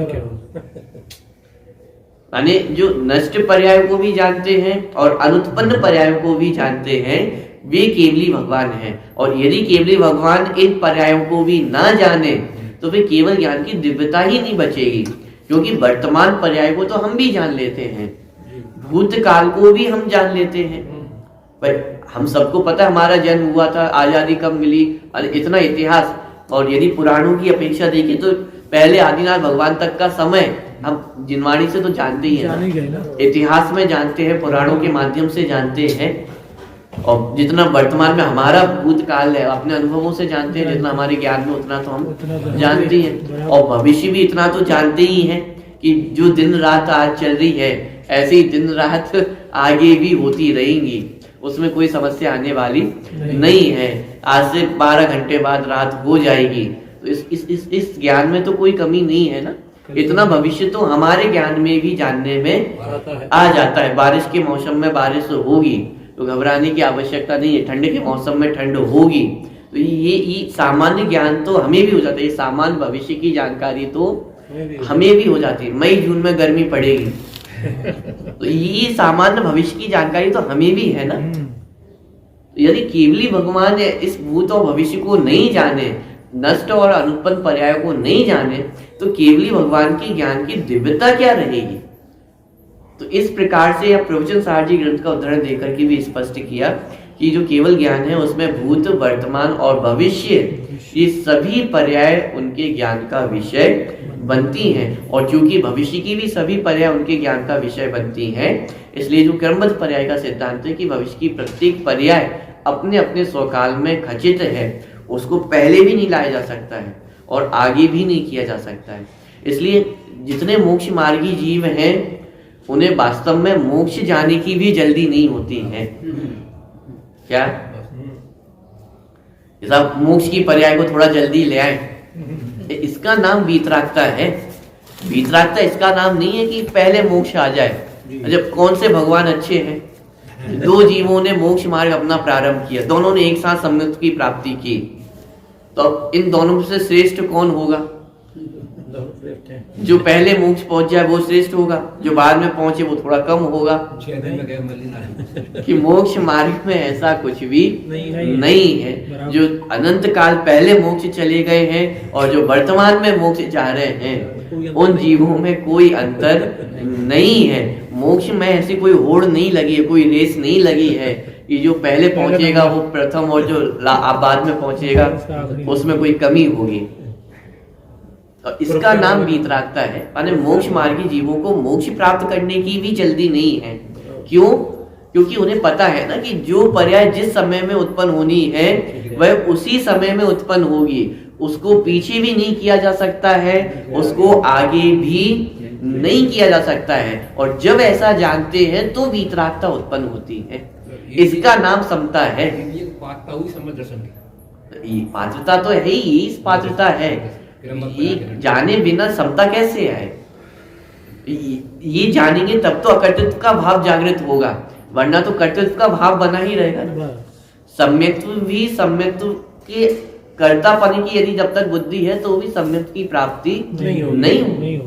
माने जो नष्ट पर्याय को भी जानते हैं और अनुत्पन्न पर्याय को भी जानते हैं, वे केवली भगवान हैं। और यदि केवली भगवान इन पर्यायों को भी ना जाने तो फिर केवल ज्ञान की दिव्यता ही नहीं बचेगी। क्योंकि वर्तमान पर्याय को तो हम भी जान लेते हैं, भूतकाल को भी हम जान लेते हैं। पर हम सबको पता है हमारा जन्म हुआ था, आजादी कब मिली, इतना इतिहास। और यदि पुराणों की अपेक्षा देखें तो पहले आदिनाथ भगवान तक का समय हम जिनवाणी से तो जानते ही हैं, इतिहास में जानते हैं, पुराणों के माध्यम से जानते हैं। और जितना वर्तमान में हमारा भूतकाल है अपने अनुभवों से जानते हैं, जितना हमारे ज्ञान में उतना तो हम जानते हैं। और भविष्य भी इतना तो जानते ही हैं कि जो दिन रात आज चल रही है, ऐसे ही दिन रात आगे भी होती रहेंगी, उसमें कोई समस्या आने वाली नहीं है। आज से 12 घंटे बाद रात हो जाएगी, तो इस ज्ञान में तो कोई कमी नहीं है ना। इतना भविष्य तो हमारे ज्ञान में भी जानने में आ जाता है। बारिश के मौसम में बारिश होगी तो घबराने की आवश्यकता नहीं है, ठंड के मौसम में ठंड होगी। तो ये सामान्य ज्ञान तो हमें भी हो जाता है। ये सामान्य भविष्य की जानकारी तो हमें भी हो जाती है। मई जून में गर्मी पड़ेगी तो ये सामान्य भविष्य की जानकारी तो हमें भी है ना। तो यदि केवली भगवान इस भूत और भविष्य को नहीं जाने, नष्ट और अनुत्पन्न पर्याय को नहीं जाने, तो केवली भगवान की ज्ञान की दिव्यता क्या रहेगी? तो इस प्रकार से यह प्रवचन सार जी ग्रंथ का उदाहरण देकर के भी स्पष्ट किया कि जो केवल ज्ञान है उसमें भूत, वर्तमान और भविष्य ये सभी पर्याय उनके ज्ञान का विषय बनती हैं। और चूंकि भविष्य की भी सभी पर्याय उनके ज्ञान का विषय बनती हैं, इसलिए जो क्रमबद्ध पर्याय का सिद्धांत है कि भविष्य की प्रत्येक पर्याय अपने अपने स्वकाल में खचित है, उसको पहले भी नहीं लाया जा सकता है और आगे भी नहीं किया जा सकता है। इसलिए जितने मोक्ष मार्गी जीव हैं उन्हें वास्तव में मोक्ष जाने की भी जल्दी नहीं होती है। क्या सब मोक्ष की पर्याय को थोड़ा जल्दी ले आए, इसका नाम वीतरागता है। वीतरागता इसका नाम नहीं है कि पहले मोक्ष आ जाए। जब कौन से भगवान अच्छे हैं, दो जीवों ने मोक्ष मार्ग अपना प्रारंभ किया, दोनों ने एक साथ सम्यक की प्राप्ति की, तो इन दोनों से श्रेष्ठ कौन होगा? जो पहले मोक्ष पहुंच जाए वो श्रेष्ठ होगा, जो बाद में पहुंचे वो थोड़ा कम होगा। 6 दिन में गए मल्लिनाथ। कि मोक्ष मार्ग में ऐसा कुछ भी नहीं है। बराबर। जो अनंत काल पहले मोक्ष चले गए हैं और जो वर्तमान में मोक्ष जा रहे हैं, उन जीवों में कोई अंतर नहीं है। मोक्ष में ऐसी कोई होड़ नहीं लगी है, कोई रेस नहीं लगी है कि जो पहले पहुंचेगा वो प्रथम और जो बाद में पहुंचेगा उसमें कोई कमी होगी। और इसका नाम वीतरागता है। माने मोक्ष मार्गी जीवों को मोक्ष प्राप्त करने की भी जल्दी नहीं है। क्यों? क्योंकि उन्हें पता है ना कि जो पर्याय जिस समय में उत्पन्न होनी है वह उसी समय में उत्पन्न होगी, उसको पीछे भी नहीं किया जा सकता है, उसको आगे भी नहीं किया जा सकता है। और जब ऐसा जानते हैं तो वीतरागता उत्पन्न होती है। इसका नाम समता है। ये पात्रता हुई समझ दर्शन की। ये पात्रता तो है ही, इस पात्रता है। ये जाने बिना समता कैसे आए? ये जानेंगे तब तो अकर्तृत्व का भाव जागृत होगा, वरना तो कर्तृत्व का भाव बना ही रहेगा। सम्यक्त्व भी सम्यक्त्व के कर्तापन की यदि जब तक बुद्धि है तो भी सम्यक्त्व की प्राप्ति नहीं होगी।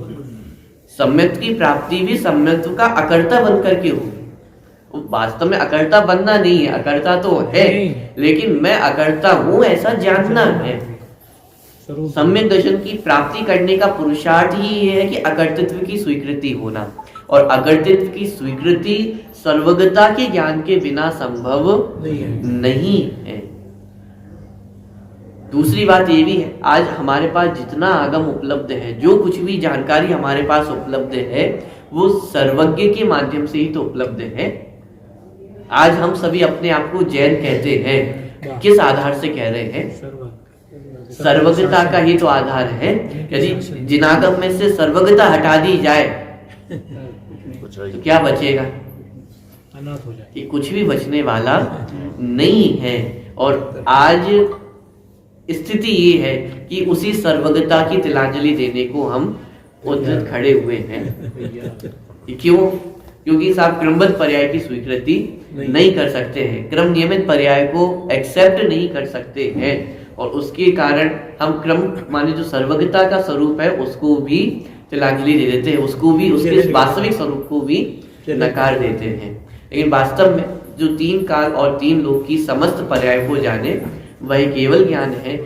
सम्यक्त्व की प्राप्ति भी सम्यक्त्व का अकर्ता बन करके होगी। वास्तव में अकर्ता बनना नहीं है, अकर्ता तो है, लेकिन मैं अकर्ता हूं ऐसा जानना है। सम्यक दर्शन की प्राप्ति करने का पुरुषार्थ ही ये है कि अकर्तृत्व की स्वीकृति होना, और अकर्तृत्व की स्वीकृति सर्वगता के ज्ञान के बिना संभव नहीं है। दूसरी बात ये भी है, आज हमारे पास जितना आगम उपलब्ध है, जो कुछ भी जानकारी हमारे पास उपलब्ध है, वो सर्वज्ञ के माध्यम से ही तो उपलब्ध है। आज हम सभी अपने आप को जैन कहते हैं, किस आधार से कह रहे हैं? सर्वज्ञता का ही तो आधार है। यदि जिनागम में से सर्वज्ञता हटा दी जाए तो क्या बचेगा? अनाथ हो जाए। कि कुछ भी बचने वाला नहीं है। और आज स्थिति ये है कि उसी सर्वज्ञता की तिलांजलि देने को हम उद्धत खड़े हुए हैं। क्यों? क्योंकि साहब क्रमबद्ध पर्याय की स्वीकृति नहीं कर सकते हैं, क्रम नियमित पर्याय को एक्सेप्ट नहीं कर सकते हैं, और उसके कारण हम क्रम माने जो सर्वज्ञता का स्वरूप है उसको भी तिलांजलि दे देते हैं, उसको भी उसके वास्तविक स्वरूप को भी नकार देते हैं। लेकिन वास्तव में जो 3 काल और 3 लोक की समस्त पर्याय को जाने वह केवल ज्ञान है।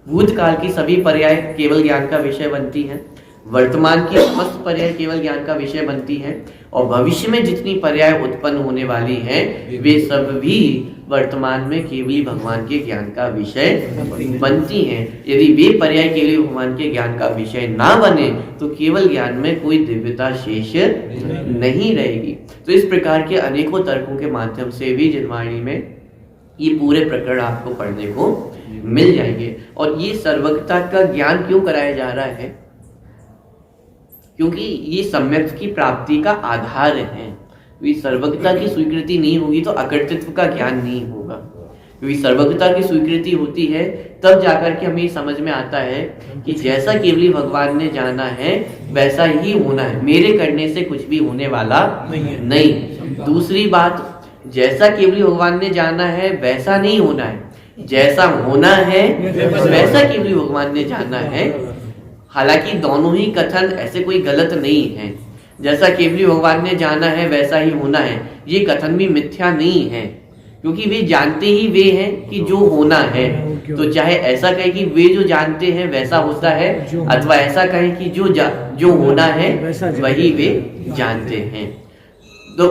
भूतकाल की सभी पर्याय केवल ज्ञान का विषय बनती हैं, वर्तमान की समस्त पर्याय केवल ज्ञान का विषय बनती हैं, और भविष्य में जितनी पर्याय उत्पन्न होने वाली हैं वे सब भी वर्तमान में केवल भगवान के ज्ञान का विषय बनती हैं। यदि वे पर्याय केवल भगवान के ज्ञान का विषय ना बने तो केवल ज्ञान में कोई दिव्यता शेष नहीं रहेगी। तो इस प्रकार के अनेकों तर्कों के माध्यम से भी जिनवाणी में ये पूरे प्रकरण आपको पढ़ने को मिल जाएंगे। और ये सर्वज्ञता का ज्ञान क्यों कराया जा रहा है? क्योंकि ये सम्यक की प्राप्ति का आधार है। क्योंकि सर्वज्ञता की स्वीकृति नहीं होगी तो अकर्तृत्व का ज्ञान नहीं होगा। क्योंकि सर्वज्ञता की स्वीकृति होती है तब जाकर के हमें समझ में आता है कि जैसा केवली भगवान ने जाना है वैसा ही होना है, मेरे करने से कुछ भी होने वाला नहीं। दूसरी बात, जैसा केवली भगवान ने जाना है वैसा नहीं होना है, जैसा होना है वैसा केवली भगवान ने जाना है। हालांकि दोनों ही कथन ऐसे कोई गलत नहीं है। जैसा केवली भगवान ने जाना है वैसा ही होना है, ये कथन भी मिथ्या नहीं है, क्योंकि वे जानते ही वे हैं कि जो होना है। तो चाहे ऐसा कहे कि वे जो जानते हैं वैसा होता है, अथवा ऐसा कहे कि जो होना है वही वे जानते हैं। तो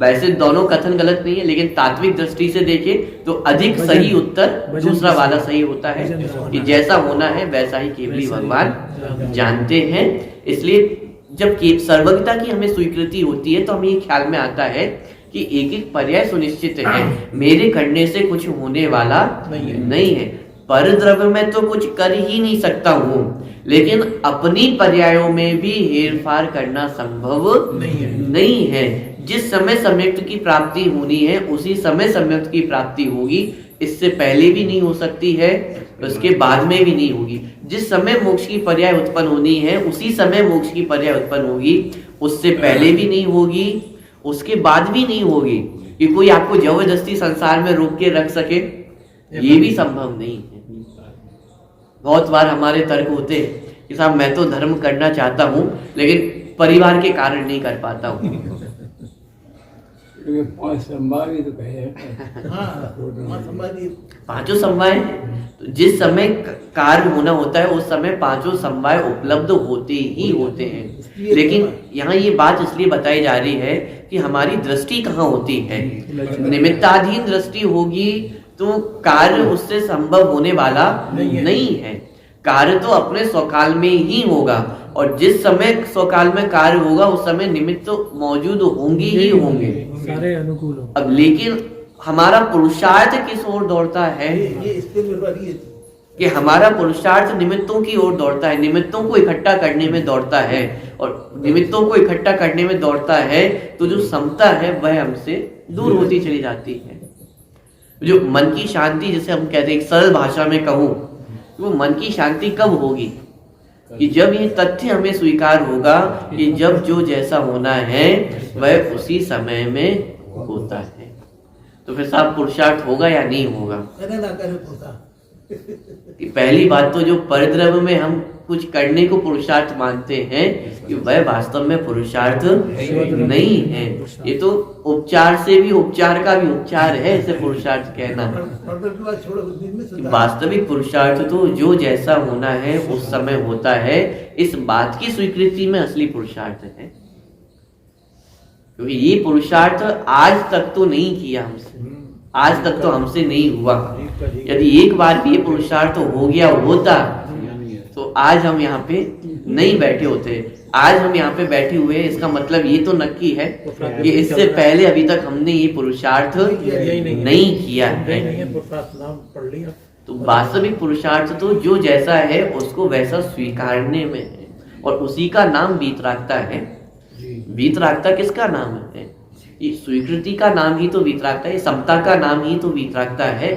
वैसे दोनों कथन गलत नहीं है, लेकिन तात्विक दृष्टि से देखें तो अधिक सही उत्तर दूसरा वाला सही होता है कि जैसा होना है वैसा ही केवली भगवान जानते हैं। इसलिए जब सर्वज्ञता की हमें स्वीकृति होती है तो हमें ये ख्याल में आता है कि एक एक पर्याय सुनिश्चित है, मेरे करने से कुछ होने वाला नहीं है। पर द्रव्य में तो कुछ कर ही नहीं सकता हूँ, लेकिन अपनी पर्यायों में भी हेरफार करना संभव नहीं है। जिस समय सम्यक्त की प्राप्ति होनी है उसी समय सम्यक्त की प्राप्ति होगी, इससे पहले भी नहीं हो सकती है, उसके बाद में भी नहीं होगी। जिस समय मोक्ष की पर्याय उत्पन्न होनी है उसी समय मोक्ष की पर्याय उत्पन्न होगी, उससे पहले भी नहीं होगी, उसके बाद भी नहीं होगी। कि कोई आपको जबरदस्ती संसार में रोक के रख सके, ये भी संभव नहीं है। बहुत बार हमारे तर्क होते कि साहब मैं तो धर्म करना चाहता हूँ लेकिन परिवार के कारण नहीं कर पाता हूँ। क्योंकि 5 संभाग ही तो कहे हैं। हाँ, वहाँ संवादी पांचों समवाय, तो जिस समय कार्य होना होता है उस समय पांचों समवाय उपलब्ध होते ही होते हैं। लेकिन यहाँ ये बात इसलिए बताई जा रही है कि हमारी दृष्टि कहाँ होती है। निमित्ताधीन दृष्टि होगी तो कार्य उससे संभव होने वाला नहीं है। कार्य तो अपने स्वकाल में ही होगा और जिस समय स्वकाल में कार्य होगा उस समय निमित्त तो मौजूद होंगे ही होंगे। सारे अनुकूल हो। अब लेकिन हमारा पुरुषार्थ किस ओर दौड़ता है ये इसके निर्भर ही कि हमारा पुरुषार्थ निमित्तों की ओर दौड़ता है, निमित्तों को इकट्ठा करने में दौड़ता है। और निमित्तों को इकट्ठा करने में दौड़ता है तो जो समता है वह हमसे दूर होती चली जाती है। जो मन की शांति जिसे हम कहते हैं, एक सरल भाषा में कहूं, वो मन की शांति कब होगी कि जब ये तथ्य हमें स्वीकार होगा कि जब जो जैसा होना है वह उसी समय में होता है। तो फिर साहब पुरुषार्थ होगा या नहीं होगा? करे ना करे होता। कि पहली बात तो जो परद्रव्य में हम कुछ करने को पुरुषार्थ मानते हैं कि वह वास्तव में पुरुषार्थ नहीं है। ये तो उपचार से भी उपचार का भी उपचार है इसे पुरुषार्थ कहना। छोड़ो दिन में कि सुधार। वास्तविक पुरुषार्थ तो जो जैसा होना है उस समय होता है। इस बात की स्वीकृति में असली पुरुषार्थ है, क्योंकि ये पुरुषार्थ आज तक तो नहीं किया हमसे, आज तक तो हमसे नहीं हुआ। यदि एक बार भी ये पुरुषार्थ हो गया होता तो आज हम यहाँ पे नहीं बैठे होते। आज हम यहाँ पे बैठे हुए हैं, इसका मतलब ये तो नक्की है कि इससे पहले अभी तक हमने ये पुरुषार्थ नहीं किया है। नाम पढ़ लिया। तो वास्तविक पुरुषार्थ तो जो जैसा है उसको वैसा स्वीकारने में है और उसी का नाम वीतरागता है। वीतरागता किसका नाम है? ये स्वीकृति का नाम ही तो वीतरागता है, समता का नाम ही तो वीतरागता है।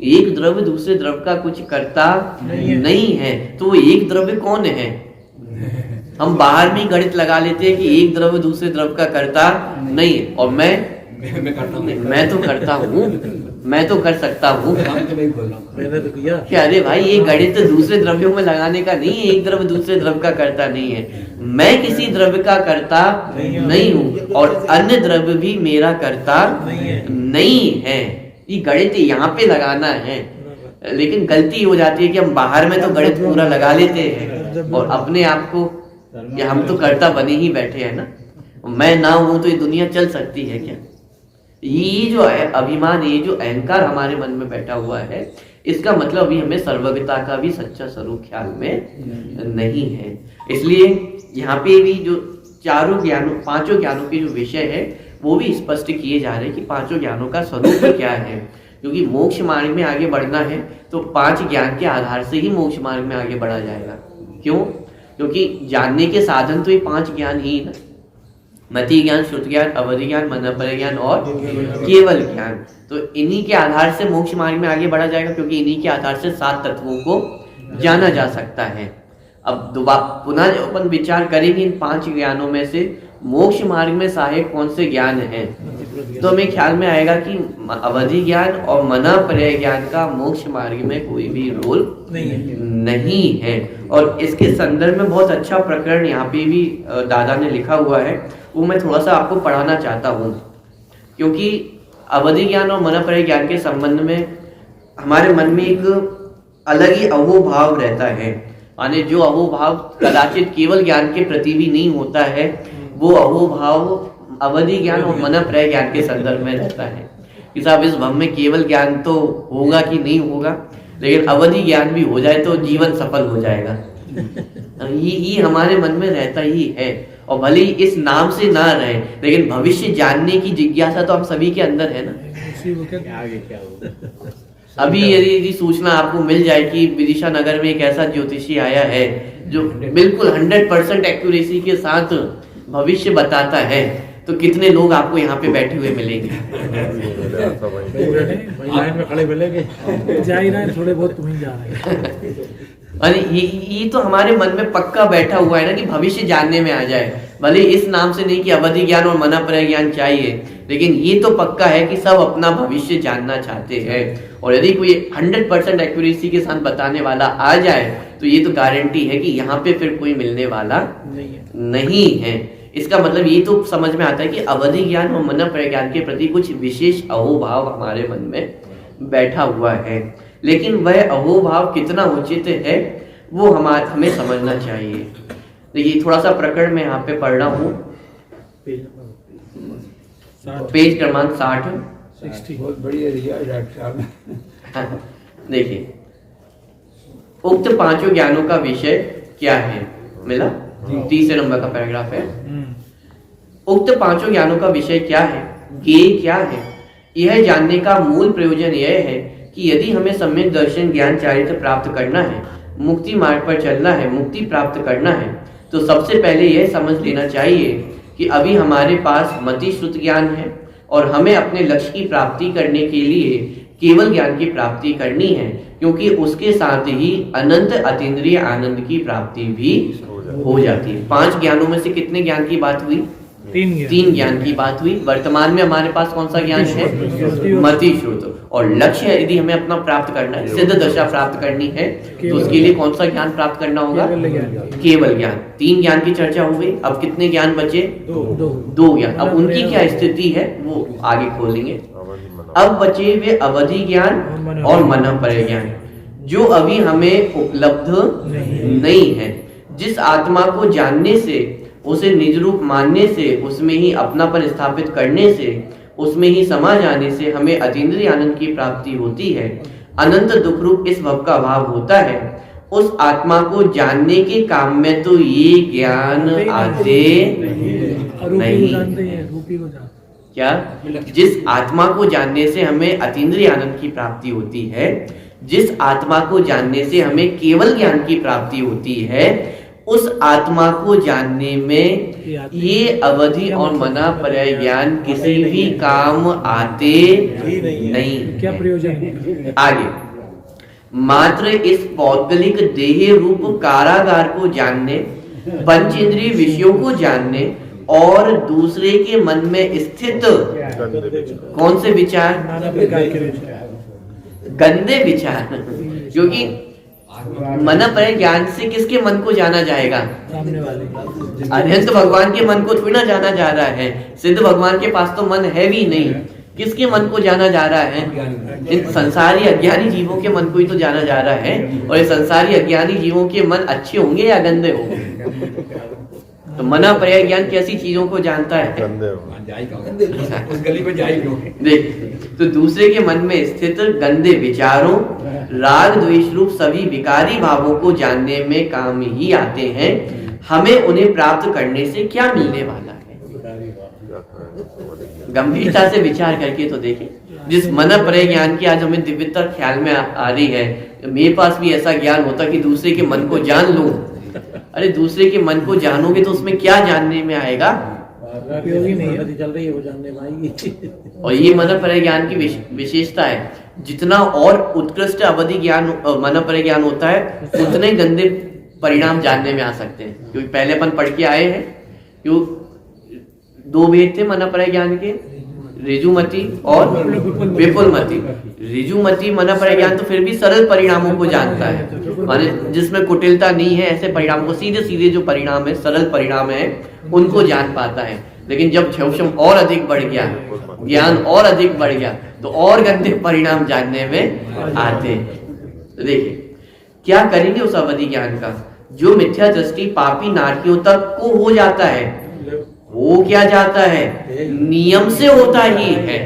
एक द्रव्य दूसरे द्रव्य का कुछ करता नहीं है तो वो एक द्रव्य कौन है? हम बाहर में गणित लगा लेते हैं कि एक द्रव्य दूसरे द्रव्य का करता नहीं है और मैं तो करता हूँ, मैं तो कर सकता हूँ। मैंने तो किया। कि अरे भाई ये गणित दूसरे द्रव्यों में लगाने का नहीं है, एक द्रव्य दूसरे द्रव्य का करता नहीं है। मैं किसी द्रव्य का करता नहीं हूँ और अन्य द्रव्य भी मेरा करता नहीं है। ये गणित यहाँ पे लगाना है, लेकिन गलती हो जाती है कि हम बाहर में तो गणित पूरा लगा लेते हैं और अपने आप को कि हम तो कर्ता बने ही बैठे हैं ना, मैं ना हूं तो ये दुनिया चल सकती है क्या? ये जो है अभिमान, ये जो अहंकार हमारे मन में बैठा हुआ है, इसका मतलब अभी हमें सर्वज्ञता का भी सच्चा स्वरूप ख्याल में नहीं है। इसलिए यहाँ पे भी जो चारों ज्ञानों, पांचों ज्ञानों के जो विषय है वो भी स्पष्ट किए जा रहे हैं कि पांचों ज्ञानों का स्वरूप क्या है। क्योंकि मोक्ष मार्ग में आगे बढ़ना है तो 5 ज्ञान के आधार से ही मोक्ष मार्ग में आगे बढ़ा जाएगा। क्यों? क्योंकि जानने के साधन तो ये 5 ज्ञान ही ना, मति ज्ञान, श्रुति ज्ञान, अवधि ज्ञान, मनोपर ज्ञान और केवल ज्ञान। तो इन्हीं के आधार से मोक्ष मार्ग में आगे बढ़ा जाएगा, क्योंकि इन्हीं के आधार से 7 तत्वों को जाना जा सकता है। अब दोबारा पुनः जब अपन विचार करेंगे इन 5 ज्ञानों में से मोक्ष मार्ग में सहायक कौन से ज्ञान हैं, तो हमें ख्याल में आएगा कि अवधि ज्ञान और मनोपर्य ज्ञान का मोक्ष मार्ग में कोई भी रोल नहीं है। और इसके संदर्भ में बहुत अच्छा प्रकरण यहाँ पे भी दादा ने लिखा हुआ है, वो मैं थोड़ा सा आपको पढ़ाना चाहता हूँ। क्योंकि अवधि ज्ञान और मनोपर्य ज्ञान के संबंध में हमारे मन में एक अलग ही अहोभाव रहता है। माने जो अहोभाव कदाचित केवल ज्ञान के प्रति भी नहीं होता है, वो अहोभाव अवधि ज्ञान और मनोपर्य ज्ञान के संदर्भ में रहता है कि साहब इस भव में केवल ज्ञान तो होगा कि नहीं होगा, लेकिन अवधि ज्ञान भी हो जाए तो जीवन सफल हो जाएगा। ये हमारे मन में रहता ही है। और भले ही इस नाम से ना रहे, लेकिन भविष्य जानने की जिज्ञासा तो हम सभी के अंदर है ना। आगे क्या होगा? अभी यदि सूचना आपको मिल जाए कि विदिशा नगर में एक ऐसा ज्योतिषी आया है जो बिल्कुल 100% एक्यूरेसी के साथ भविष्य बताता है, तो कितने लोग आपको यहाँ पे बैठे हुए मिलेंगे? लाइन में खड़े मिलेंगे। जा ही रहे हैं, थोड़े बहुत तुम ही जा रहे हैं। अरे ये तो हमारे मन में पक्का बैठा हुआ है ना कि भविष्य जानने में आ जाए। भले इस नाम से नहीं कि अवधि ज्ञान और मनोपर्य ज्ञान चाहिए, लेकिन ये तो पक्का है कि सब अपना भविष्य जानना चाहते हैं, और यदि कोई 100% एक्यूरेसी के साथ बताने वाला आ जाए तो ये तो गारंटी है कि यहाँ पे फिर कोई मिलने वाला नहीं है। इसका मतलब ये तो समझ में आता है कि अवधि ज्ञान और मन प्रज्ञान के प्रति कुछ विशेष अहोभाव हमारे मन में बैठा हुआ है, लेकिन वह अहोभाव कितना उचित है वो हमें समझना चाहिए। देखिए थोड़ा सा प्रकरण में यहाँ पे पढ़ रहा हूँ, पेज क्रमांक 60। बहुत बढ़िया लिखा डॉक्टर साहब। देखिए उक्त पांचों ज्ञानों का विषय क्या है, मिला? 30 नंबर का पैराग्राफ है। उक्त पांचों ज्ञानों का विषय क्या है, ये क्या है, यह जानने का मूल प्रयोजन यह है कि यदि हमें सम्यक दर्शन ज्ञान चारित्र प्राप्त करना है, मुक्ति मार्ग पर चलना है, मुक्ति प्राप्त करना है, तो सबसे पहले यह समझ लेना चाहिए कि अभी हमारे पास मति श्रुत ज्ञान है और हमें अपने लक्ष्य की प्राप्ति करने के लिए केवल ज्ञान की प्राप्ति करनी है, क्योंकि उसके साथ ही अनंत अतीन्द्रिय आनंद की प्राप्ति भी हो जाती है। 5 ज्ञानों में से कितने ज्ञान की बात हुई? 3 ज्ञान की बात हुई। वर्तमान में हमारे पास कौन सा ज्ञान है? मति श्रुत। और लक्ष्य है यदि हमें अपना प्राप्त करना है, सिद्ध दशा प्राप्त करनी है, तो उसके लिए कौन सा ज्ञान प्राप्त करना होगा? केवल ज्ञान। 3 ज्ञान की चर्चा हो गई। अब कितने ज्ञान बचे? 2 ज्ञान। अब उनकी क्या स्थिति है वो आगे खोलेंगे। अब बचे वे अवधि ज्ञान और मनःपरय ज्ञान, जो अभी हमें उपलब्ध नहीं है। जिस आत्मा को जानने से, उसे निज रूप मानने से, उसमें ही अपनापन स्थापित करने से, उसमें ही समा जाने से हमें अतीन्द्रिय आनंद की प्राप्ति होती है, अनंत दुख रूप इस भव का अभाव होता है। उस आत्मा को जानने के काम में तो ये ज्ञान आते नहीं। क्या? जिस आत्मा को जानने से हमें अतीन्द्रिय आनंद की प्राप्ति होती है, जिस आत्मा को जानने से हमें केवल ज्ञान की प्राप्ति होती है, उस आत्मा को जानने में ये अवधि और मनःपरय ज्ञान किसी भी काम आते नहीं। क्या प्रयोजन? आगे मात्र इस पौद्गलिक देह रूप कारागार को जानने, पंचेंद्रिय विषयों को जानने और दूसरे के मन में स्थित कौन से विचार? गंदे विचार। क्योंकि मनःपरय ज्ञान से किसके मन को जाना जाएगा? अनंत भगवान के मन को थोड़ी ना जाना जा रहा है। सिद्ध भगवान के पास तो मन है भी नहीं, किसके मन को जाना जा रहा है? इन संसारी अज्ञानी जीवों के मन को ही तो जाना जा रहा है। और ये संसारी अज्ञानी जीवों के मन अच्छे होंगे या गंदे होंगे? तो मनःपरय ज्ञान कैसी चीजों को जानता है? उस गली में जाएगी। देख, तो दूसरे के मन में स्थित गंदे विचारों, राग द्वेष रूप सभी विकारी भावों को जानने में काम ही आते हैं। हमें उन्हें प्राप्त करने से क्या मिलने वाला है? गंभीरता से विचार करके तो देखें। जिस मनःपरय ज्ञान की आज हमें दिव्यता ख्याल में आ रही है, मेरे पास भी ऐसा ज्ञान होता कि दूसरे के मन को जान लूं। अरे दूसरे के मन को जानोगे तो उसमें क्या जानने में आएगा? चल रही है वो जानने में आएगी। और ये मनःपरय ज्ञान की विशेषता है। जितना और उत्कृष्ट अवधि ज्ञान मनःपरय ज्ञान होता है, उतने गंदे परिणाम जानने में आ सकते हैं। क्योंकि पहले अपन पढ़ के आए हैं, क्यों 2 भेद थे मनःपरय ज्ञान के, ऋजुमति और विपुलमति। ऋजुमति मनःपरय ज्ञान तो फिर भी सरल परिणामों को जानता है, माने जिसमें कुटिलता नहीं है, ऐसे परिणाम को सीधे सीधे जो परिणाम है, सरल परिणाम है, उनको जान पाता है। लेकिन जब क्षमक्षम और अधिक बढ़ गया, ज्ञान और अधिक बढ़ गया, तो और गंदे परिणाम जानने में आते। तो देखिए क्या करेंगे उस अवधि ज्ञान का? जो मिथ्या दृष्टि पापी नारकियों तक को हो जाता है, वो क्या जाता है? नियम से होता ही है।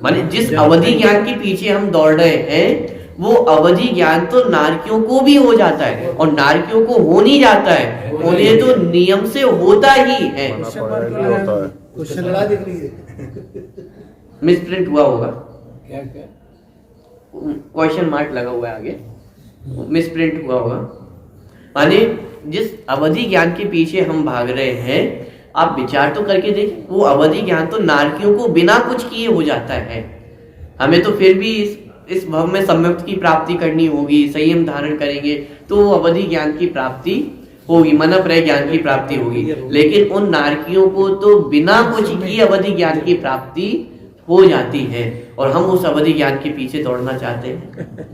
माने जिस अवधि ज्ञान के पीछे हम दौड़ रहे हैं, वो अवधि ज्ञान तो नारकियों को भी हो जाता है, और नारकियों को हो नहीं जाता है, उन्हें तो नियम से होता ही है। मिसप्रिंट हुआ होगा, क्या क्या? क्वेश्चन मार्क लगा हुआ है आगे, मिसप्रिंट हुआ होगा। माने जिस अवधि ज्ञान के पीछे हम भाग रहे हैं, आप विचार तो करके देखिए, वो अवधि ज्ञान तो नारकियों को बिना कुछ किए हो जाता है। हमें तो फिर भी इस भव में सम्यक्त की प्राप्ति करनी होगी, संयम धारण करेंगे तो वो अवधि ज्ञान की प्राप्ति होगी, मन त्रय ज्ञान की प्राप्ति होगी। लेकिन उन नारकियों को तो बिना कुछ किए अवधि ज्ञान की प्राप्ति हो जाती है, और हम उस अवधि ज्ञान के पीछे दौड़ना चाहते हैं।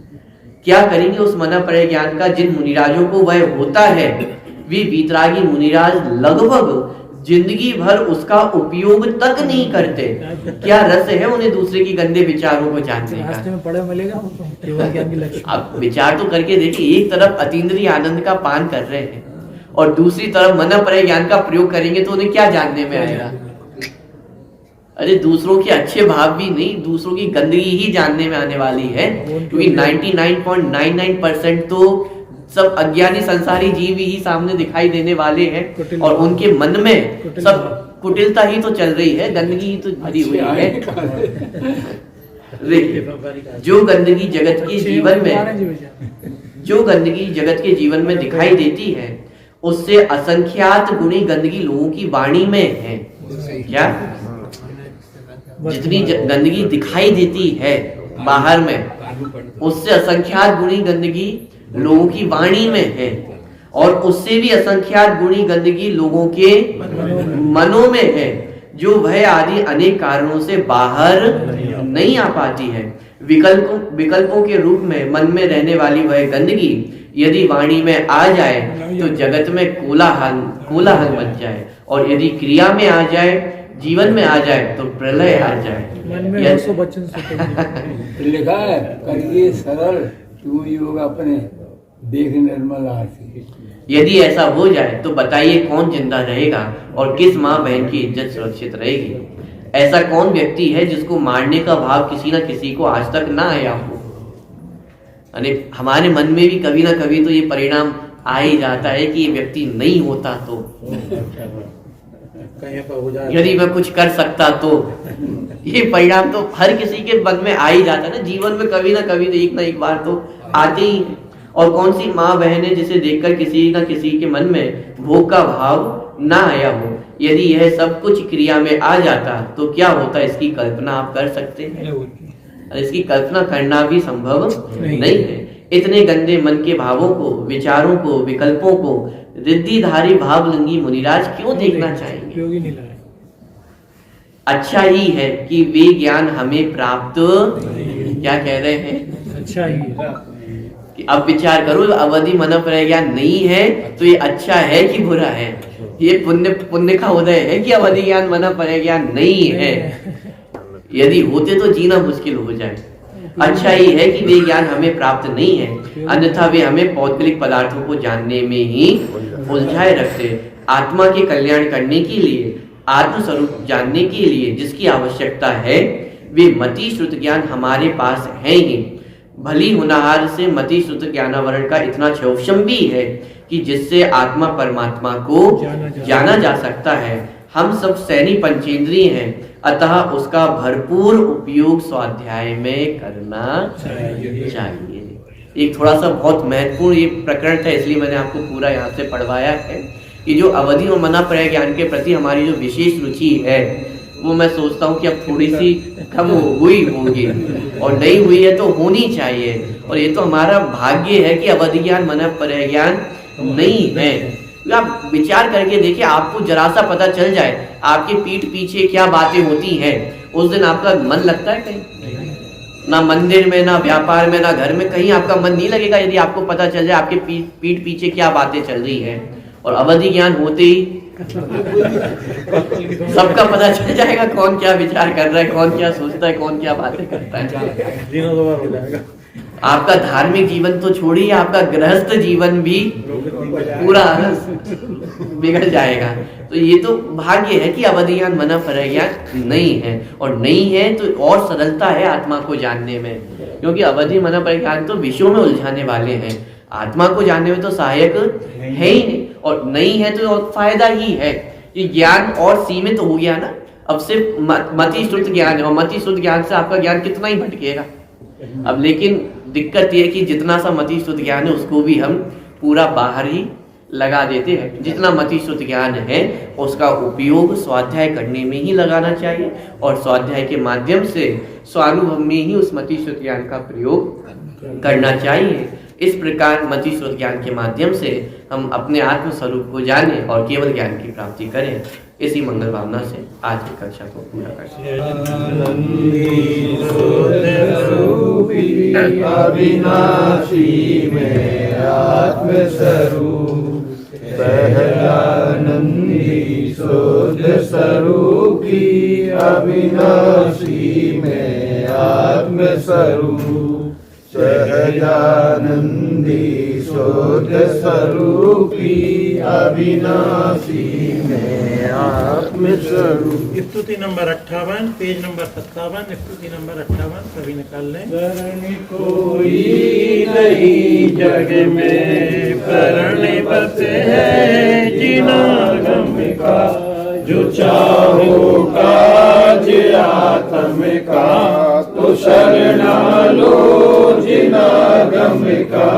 क्या करेंगे उस मन त्रय ज्ञान का? जिन मुनिराजों को वह होता है, वे वीतरागी मुनिराज लगभग जिंदगी भर उसका उपयोग तक नहीं करते। क्या रस है उन्हें दूसरे की गंदे विचारों को जानने का? रास्ते में पढ़े मिलेगा वो तो केवल ज्ञान की लक्ष्य। अब विचार तो करके देखिए, एक तरफ अतीन्द्रिय आनंद का पान कर रहे हैं और दूसरी तरफ मन त्रय ज्ञान का प्रयोग करेंगे तो उन्हें क्या जानने में आएगा? अरे दूसरों के अच्छे भाव भी नहीं, दूसरों की गंदगी ही जानने में आने वाली है। क्योंकि 99.99% तो सब अज्ञानी संसारी जीव ही सामने दिखाई देने वाले हैं, और उनके मन में सब कुटिलता ही तो चल रही है, गंदगी ही तो भरी हुई है। देखिए, जो गंदगी जगत के जीवन में दिखाई देती है, उससे असंख्यात गुणी गंदगी लोगों की वाणी में है। क्या? जितनी गंदगी दिखाई देती है बाहर में, उससे असंख्यात गुणी गंदगी लोगों की वाणी में है, और उससे भी असंख्यात गुणी गंदगी लोगों के मनों में है, जो वह आदि अनेक कारणों से बाहर नहीं आ पाती है। विकल्पों के रूप में मन में रहने वाली वह गंदगी यदि वाणी में आ जाए तो जगत में कोलाहल मच जाए, और यदि क्रिया में आ जाए, जीवन में आ जाए, तो प्रलय आ जाए। मन में हंसो बच्चन सुते। लिखा है, करिए सरल तू योग अपने, देख निर्मल आरती। यदि ऐसा हो जाए तो बताइए कौन जिंदा रहेगा और किस माँ बहन की इज्जत सुरक्षित रहेगी? ऐसा कौन व्यक्ति है जिसको मारने का भाव किसी न किसी को आज तक ना आया हो? यानी हमारे मन में भी कभी ना कभी तो ये परिणाम आ ही जाता है कि ये व्यक्ति नहीं होता तो, यदि मैं कुछ कर सकता तो। ये परिणाम तो हर किसी के मन में आ ही जाता है ना, जीवन में कभी ना कभी तो एक ना एक बार तो आते ही। और कौन सी माँ बहन है जिसे देखकर किसी न किसी के मन में भोग का भाव ना आया हो? यदि यह सब कुछ क्रिया में आ जाता तो क्या होता, इसकी कल्पना आप कर सकते हैं? और इसकी कल्पना करना भी संभव नहीं है। इतने गंदे मन के भावों को, विचारों को, विकल्पों को रिद्धिधारी भावलिंगी मुनिराज क्यों देखना चाहेंगे? अच्छा ही है कि वे ज्ञान हमें प्राप्त, क्या कह रहे हैं? अच्छा ही है। अब विचार करो, अवधि मन त्रय ज्ञान नहीं है तो ये अच्छा है कि बुरा है? ये पुण्य का उदय है कि अवधि ज्ञान मन त्रय ज्ञान नहीं है? यदि होते तो जीना मुश्किल हो जाए। अच्छा ही है कि वे ज्ञान हमें प्राप्त नहीं है, अन्यथा वे हमें पौद्गलिक पदार्थों को जानने में ही उलझाए रखते। आत्मा के कल्याण करने के लिए, आत्म स्वरूप जानने के लिए जिसकी आवश्यकता है, वे मति श्रुत ज्ञान हमारे पास है ही। भली होनहार से मति श्रुत ज्ञानावरण का इतना क्षोभम भी है कि जिससे आत्मा परमात्मा को जाना जा सकता है। हम सब सैनी पंचेंद्रिय हैं, अतः उसका भरपूर उपयोग स्वाध्याय में करना चाहिए। एक थोड़ा सा बहुत महत्वपूर्ण ये प्रकरण था, इसलिए मैंने आपको पूरा यहाँ से पढ़वाया है। कि जो अवधि और मन त्रय ज्ञान के प्रति हमारी जो विशेष रुचि है, वो मैं सोचता हूँ कि अब थोड़ी सी कम हुई होगी, और नहीं हुई है तो होनी चाहिए। और ये तो हमारा भाग्य है कि अवधि ज्ञान मन त्रय ज्ञान नहीं है। आप विचार करके देखिए, आपको जरा सा पता चल जाए आपके पीठ पीछे क्या बातें होती हैं, उस दिन आपका मन लगता है कहीं? ना मंदिर में, ना व्यापार में, ना घर में, कहीं आपका मन नहीं लगेगा यदि आपको पता चल जाए आपके पीठ पीछे क्या बातें चल रही है। और अवधि ज्ञान होते ही सबका पता चल जाएगा कौन क्या विचार कर रहा है, कौन क्या सोचता है, कौन क्या बातें करता है। आपका धार्मिक जीवन तो छोड़िए, आपका गृहस्थ जीवन भी पूरा बिगड़ जाएगा। तो ये तो भाग्य है कि अवधि ज्ञान मन त्रय ज्ञान नहीं है, और नहीं है तो और सरलता है आत्मा को जानने में, क्योंकि अवधि मन त्रय ज्ञान तो विषयों में उलझाने वाले हैं, आत्मा को जानने में तो सहायक है ही नहीं। और नहीं है तो और फायदा ही है कि ज्ञान और सीमित हो गया ना। अब सिर्फ मति श्रुत ज्ञान है, और मति श्रुत ज्ञान से आपका ज्ञान कितना ही भटकेगा। अब लेकिन दिक्कत ये है कि जितना सा मति श्रुत ज्ञान है उसको भी हम पूरा बाहर ही लगा देते हैं। जितना मति श्रुत ज्ञान है उसका उपयोग स्वाध्याय करने में ही लगाना चाहिए, और स्वाध्याय के माध्यम से स्वानुभव में ही उस मति श्रुत ज्ञान का प्रयोग करना चाहिए। इस प्रकार मति श्रुत ज्ञान के माध्यम से हम अपने आत्म स्वरूप को जाने और केवल ज्ञान की प्राप्ति करें। इसी मंगल भावना से आज की कक्षा को पूरा करते हैं। अविनाशी में आत्मस्वरूप सहजानंदी शुद्ध स्वरूपी अविनाशी में आत्मस्वरूप सहजानंदी शुद्ध स्वरूपी अविनाशी में आत्मस्वरूप। स्तुति नंबर 58, पेज नंबर 57, स्तुति नंबर 58 सभी निकाल लें। शरण कोई नहीं जग में प्रणपत है जिना गम का, जो चाहो काज आत्म का तो शरणा लो जिना गम का।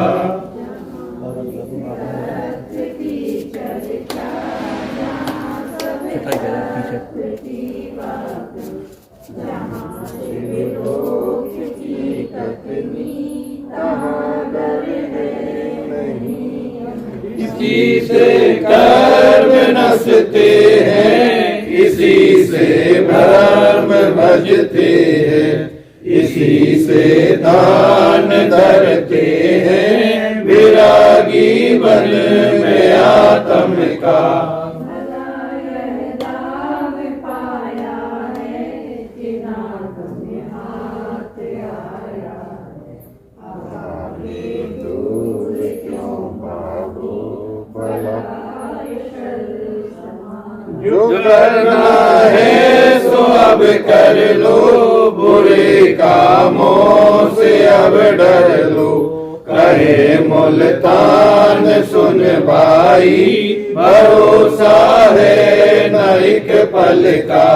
इसी से कर्म नसते हैं, इसी से भरम भजते हैं, इसी से दान धरते हैं, विरागी बन में आत्म का। जो करना है सो अब कर लो, बुरे कामों से अब डर लो। कहे मुल्तान सुन भाई, भरोसा है न एक पल का।